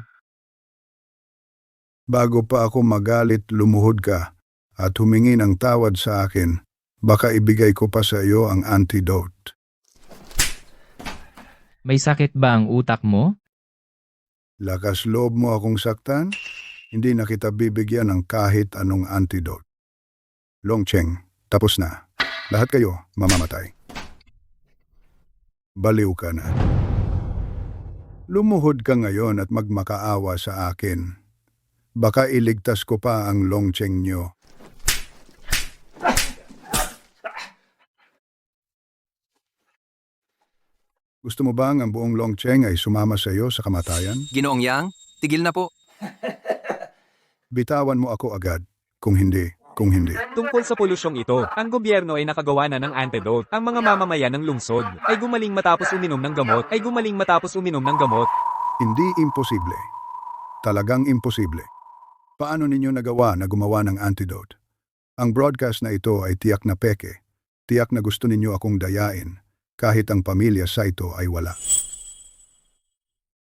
Bago pa ako magalit, lumuhod ka at humingi ng tawad sa akin, baka ibigay ko pa sa iyo ang antidote. May sakit ba ang utak mo? Lakas loob mo akong saktan? Hindi na kita bibigyan ng kahit anong antidote. Longcheng, tapos na. Lahat kayo mamamatay. Baliw ka na. Lumuhod ka ngayon at magmakaawa sa akin. Baka iligtas ko pa ang Longcheng nyo. Gusto mo bang ang buong Longcheng ay sumama sa iyo sa kamatayan? Ginoong Yang, tigil na po. Bitawan mo ako agad. Kung hindi. Tungkol sa polusyong ito, ang gobyerno ay nakagawa na ng antidote. Ang mga mamamayan ng lungsod ay gumaling matapos uminom ng gamot. Hindi imposible. Talagang imposible. Paano ninyo nagawa na gumawa ng antidote? Ang broadcast na ito ay tiyak na peke. Tiyak na gusto ninyo akong dayain, kahit ang pamilya Saito ay wala.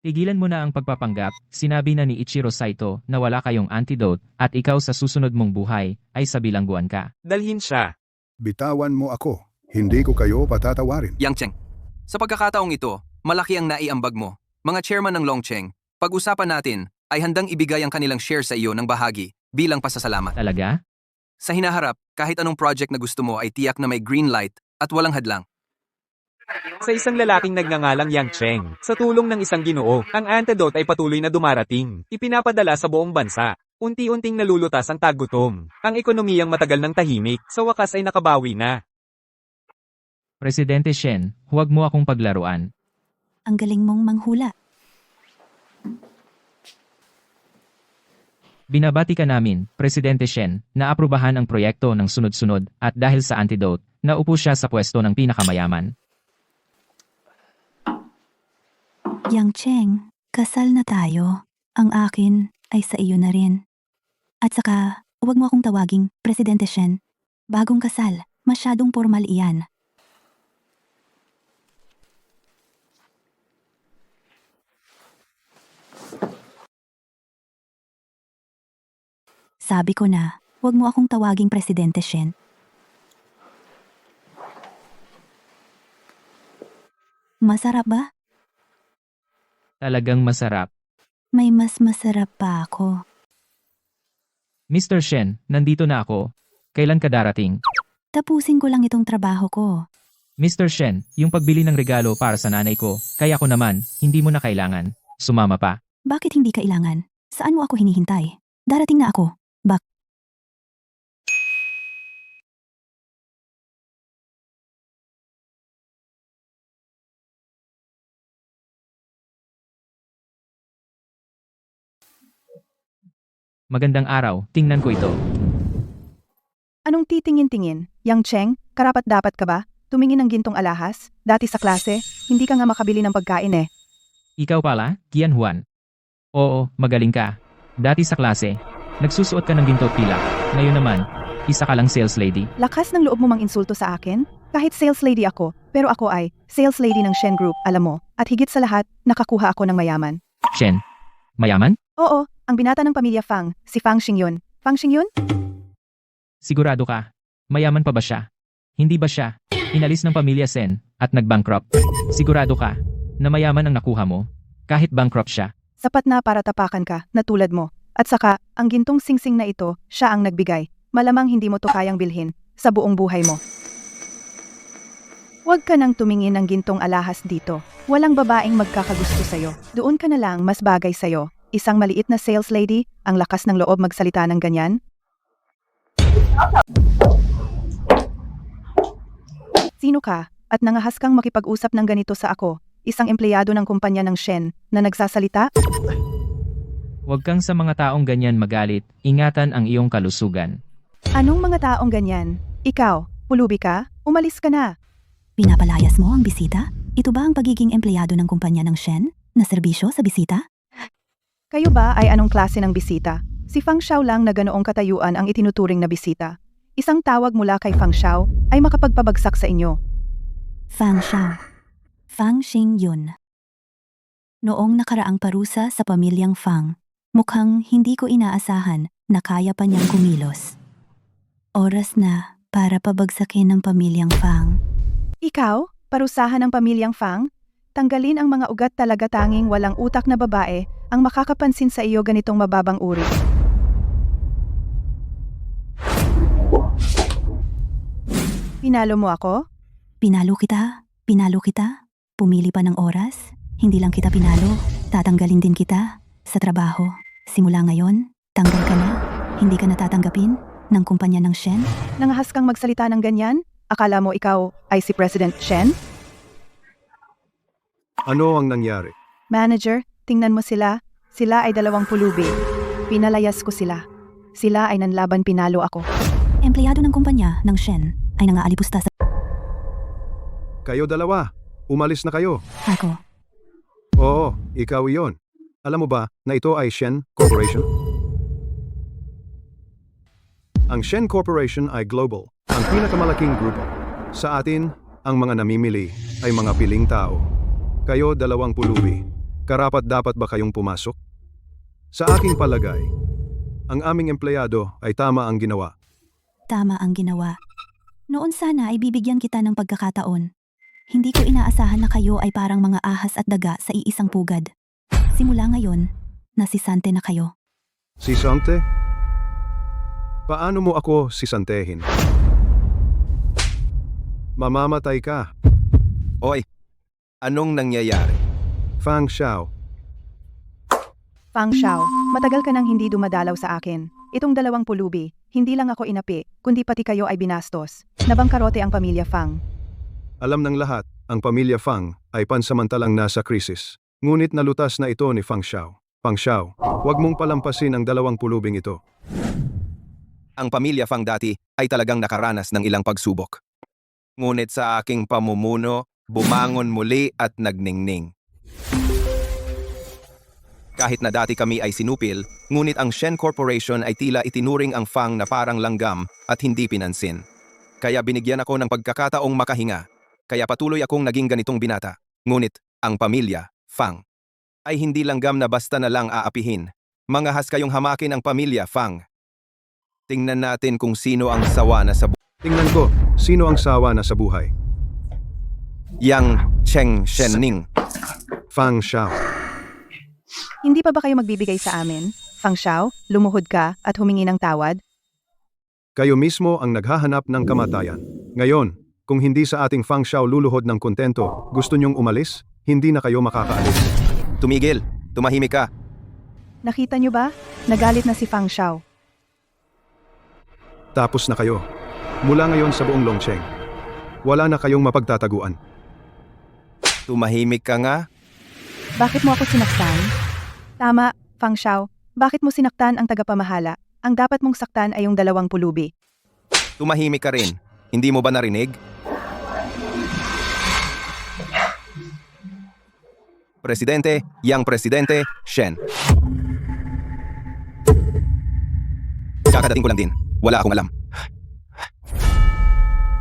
Tigilan mo na ang pagpapanggap, sinabi na ni Ichiro Saito na wala kayong antidote at ikaw sa susunod mong buhay ay sa bilangguan ka. Dalhin siya. Bitawan mo ako. Hindi ko kayo patatawarin. Yang Cheng, sa pagkakataong ito, malaki ang naiambag mo. Mga chairman ng Longcheng, pag-usapan natin ay handang ibigay ang kanilang share sa iyo ng bahagi bilang pasasalamat. Talaga? Sa hinaharap, kahit anong project na gusto mo ay tiyak na may green light at walang hadlang. Sa isang lalaking nagngangalang Yang Cheng, sa tulong ng isang ginoo, ang antidote ay patuloy na dumarating. Ipinapadala sa buong bansa. Unti-unting nalulutas ang tagutom. Ang ekonomiyang matagal ng tahimik, sa wakas ay nakabawi na. Presidente Shen, huwag mo akong paglaruan. Ang galing mong manghula. Binabati ka namin, Presidente Shen, na aprubahan ang proyekto ng sunod-sunod at dahil sa antidote, naupo siya sa pwesto ng pinakamayaman. Yang Cheng, kasal na tayo. Ang akin ay sa iyo na rin. At saka, huwag mo akong tawaging Presidente Shen. Bagong kasal, masyadong formal iyan. Sabi ko na, huwag mo akong tawaging Presidente Shen. Masarap ba? Talagang masarap. May mas masarap pa ako. Mr. Shen, nandito na ako. Kailan ka darating? Tapusin ko lang itong trabaho ko. Mr. Shen, yung pagbili ng regalo para sa nanay ko, kaya ko naman, hindi mo na kailangan. Sumama pa. Bakit hindi kailangan? Saan mo ako hinihintay? Darating na ako. Magandang araw, tingnan ko ito. Anong titingin-tingin? Yang Cheng, karapat-dapat ka ba? Tumingin ng gintong alahas? Dati sa klase, hindi ka nga makabili ng pagkain eh. Ikaw pala, Kian Juan. Oo, magaling ka. Dati sa klase, nagsusuot ka ng ginto at pilak. Ngayon naman, isa ka lang sales lady. Lakas ng loob mo mang insulto sa akin? Kahit sales lady ako, pero ako ay sales lady ng Shen Group, alam mo. At higit sa lahat, nakakuha ako ng mayaman. Shen, mayaman? Oo, ang binata ng pamilya Fang, si Fang Xingyun. Fang Xingyun? Sigurado ka? Mayaman pa ba siya? Hindi ba siya inalis ng pamilya Sen at nag-bankrupt? Sigurado ka na mayaman ang nakuha mo kahit bankrupt siya? Sapat na para tapakan ka, na tulad mo. At saka, ang gintong singsing na ito, siya ang nagbigay. Malamang hindi mo to kayang bilhin sa buong buhay mo. Huwag ka nang tumingin ng gintong alahas dito. Walang babaeng magkakagusto sa'yo. Doon ka na lang mas bagay sa'yo. Isang maliit na sales lady, ang lakas ng loob magsalita ng ganyan? Sino ka? At nangahas kang makipag-usap ng ganito sa ako, isang empleyado ng kumpanya ng Shen, na nagsasalita? Huwag kang sa mga taong ganyan magalit, ingatan ang iyong kalusugan. Anong mga taong ganyan? Ikaw, pulubi ka? Umalis ka na. Pinapalayas mo ang bisita? Ito ba ang pagiging empleyado ng kumpanya ng Shen? Na serbisyo sa bisita? Kayo ba ay anong klase ng bisita? Si Fang Xiao lang na ganoong katayuan ang itinuturing na bisita. Isang tawag mula kay Fang Xiao ay makapagpabagsak sa inyo. Fang Xiao. Fang Xingyun. Noong nakaraang parusa sa pamilyang Fang, mukhang hindi ko inaasahan na kaya pa niyang kumilos. Oras na para pabagsakin ng pamilyang Fang. Ikaw, parusahan ng pamilyang Fang? Tanggalin ang mga ugat talaga, tanging walang utak na babae ang makakapansin sa iyo ganitong mababang uri. Pinalo mo ako? Pinalo kita? Pinalo kita? Pumili pa ng oras? Hindi lang kita pinalo, tatanggalin din kita sa trabaho. Simula ngayon, tanggal ka na. Hindi ka natatanggapin ng kumpanya ng Shen? Nangahas kang magsalita ng ganyan? Akala mo ikaw ay si President Shen? Ano ang nangyari? Manager, tingnan mo sila. Sila ay 2 pulubi. Pinalayas ko sila. Sila ay nanlaban, pinalo ako. Empleyado ng kumpanya ng Shen ay nangaalipusta sa... Kayo dalawa, umalis na kayo. Ako. Oo, ikaw iyon. Alam mo ba na ito ay Shen Corporation? Ang Shen Corporation ay global, ang pinakamalaking grupo. Sa atin, ang mga namimili ay mga piling tao. Kayo 2 pulubi. Karapat-dapat ba kayong pumasok? Sa aking palagay, ang aming empleyado ay tama ang ginawa. Tama ang ginawa. Noon sana ay bibigyan kita ng pagkakataon. Hindi ko inaasahan na kayo ay parang mga ahas at daga sa iisang pugad. Simula ngayon, nasisante na kayo. Sisante? Paano mo ako sisantehin? Mamamatay ka. Oy, anong nangyayari? Fang Xiao. Fang Xiao, matagal ka nang hindi dumadalaw sa akin. Itong 2 pulubi, hindi lang ako inapi, kundi pati kayo ay binastos. Nabangkarote ang pamilya Fang. Alam ng lahat, ang pamilya Fang ay pansamantalang nasa krisis. Ngunit nalutas na ito ni Fang Xiao. Fang Xiao, huwag mong palampasin ang 2 pulubing ito. Ang pamilya Fang dati ay talagang nakaranas ng ilang pagsubok. Ngunit sa aking pamumuno, bumangon muli at nagningning. Kahit na dati kami ay sinupil, ngunit ang Shen Corporation ay tila itinuring ang Fang na parang langgam at hindi pinansin. Kaya binigyan ako ng pagkakataong makahinga. Kaya patuloy akong naging ganitong binata. Ngunit ang pamilya, Fang, ay hindi langgam na basta na lang aapihin. Mangahas kayong hamakin ang pamilya, Fang. Tingnan natin kung sino ang sawa na sa buhay. Tingnan ko, sino ang sawa na sa buhay? Yang Cheng Shenning. Fang Xiao. Hindi pa ba kayo magbibigay sa amin? Fang Xiao, lumuhod ka at humingi ng tawad? Kayo mismo ang naghahanap ng kamatayan. Ngayon, Kung hindi sa ating Fang Xiao luluhod ng kontento, gusto niyong umalis? Hindi na kayo makakaalis. Tumigil. Tumahimik ka. Nakita niyo ba? Nagalit na si Fang Xiao. Tapos na kayo. Mula ngayon sa buong Longcheng. Wala na kayong mapagtataguan. Tumahimik ka nga. Bakit mo ako sinaktan? Tama, Fang Xiao. Bakit mo sinaktan ang tagapamahala? Ang dapat mong saktan ay yung 2 pulubi. Tumahimik ka rin. Hindi mo ba narinig? Presidente, Yang Presidente, Shen. Kakadating ko lang din. Wala akong alam.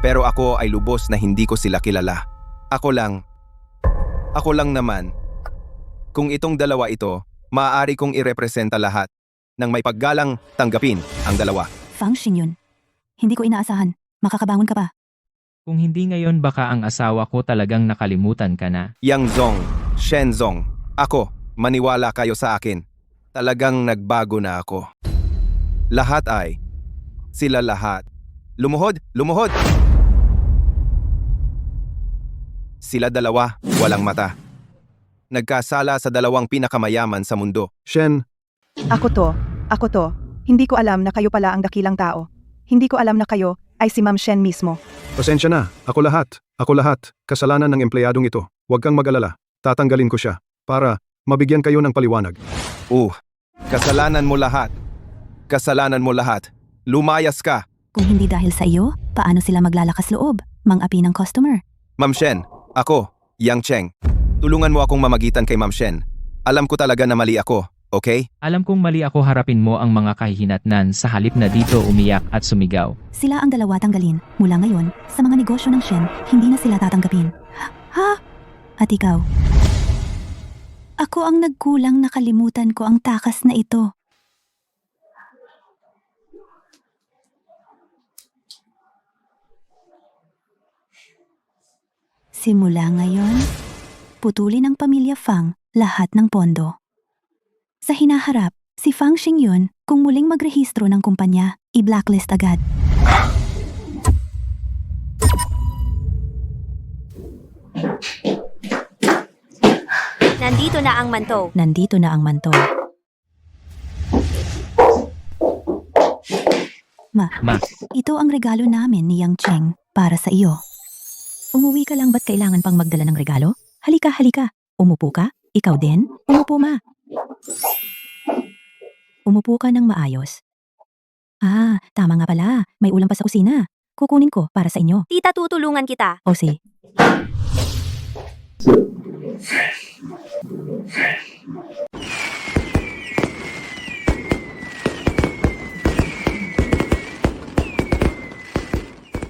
Pero ako ay lubos na hindi ko sila kilala. Ako lang naman. Kung itong dalawa ito, maaari kong irepresenta lahat. Nang may paggalang, tanggapin ang dalawa. Fang Xingyun. Hindi ko inaasahan. Makakabangon ka pa. Kung hindi ngayon baka ang asawa ko talagang nakalimutan ka na. Yang Zong, Shen Zong. Ako, maniwala kayo sa akin. Talagang nagbago na ako. Lahat ay, sila lahat. Lumuhod, lumuhod! Sila dalawa, walang mata. Nagkasala sa 2 pinakamayaman sa mundo. Shen, Ako to. Hindi ko alam na kayo pala ang dakilang tao. Hindi ko alam na kayo ay si Ma'am Shen mismo. pasensya na. Ako lahat. Kasalanan ng empleyadong ito. Huwag kang mag-alala. Tatanggalin ko siya. Para mabigyan kayo ng paliwanag. Kasalanan mo lahat. Kasalanan mo lahat. Lumayas ka. Kung hindi dahil sa iyo, paano sila maglalakas loob? Mang-api ng customer. Ma'am Shen, ako, Yang Cheng. Tulungan mo akong mamagitan kay Ma'am Shen. Alam ko talaga na mali ako, okay? Alam kong mali ako, harapin mo ang mga kahihinatnan sa halip na dito umiyak at sumigaw. Sila ang 2 tanggalin. Mula ngayon, sa mga negosyo ng Shen, hindi na sila tatanggapin. Ha? At ikaw? Ako ang nagkulang, nakalimutan ko ang takas na ito. Simula ngayon, putulin ng pamilya Fang lahat ng pondo. Sa hinaharap, si Fang Xingyun, kung muling magrehistro ng kumpanya, i-blacklist agad. Nandito na ang manto. Nandito na ang manto. Ma, ito ang regalo namin ni Yang Cheng para sa iyo. Umuwi ka lang, ba't kailangan pang magdala ng regalo? Halika. Umupo ka? Ikaw din? Umupo, ma. Umupo ka ng maayos. Tama nga pala. May ulam pa sa kusina. Kukunin ko para sa inyo. Tita, tutulungan kita. O si.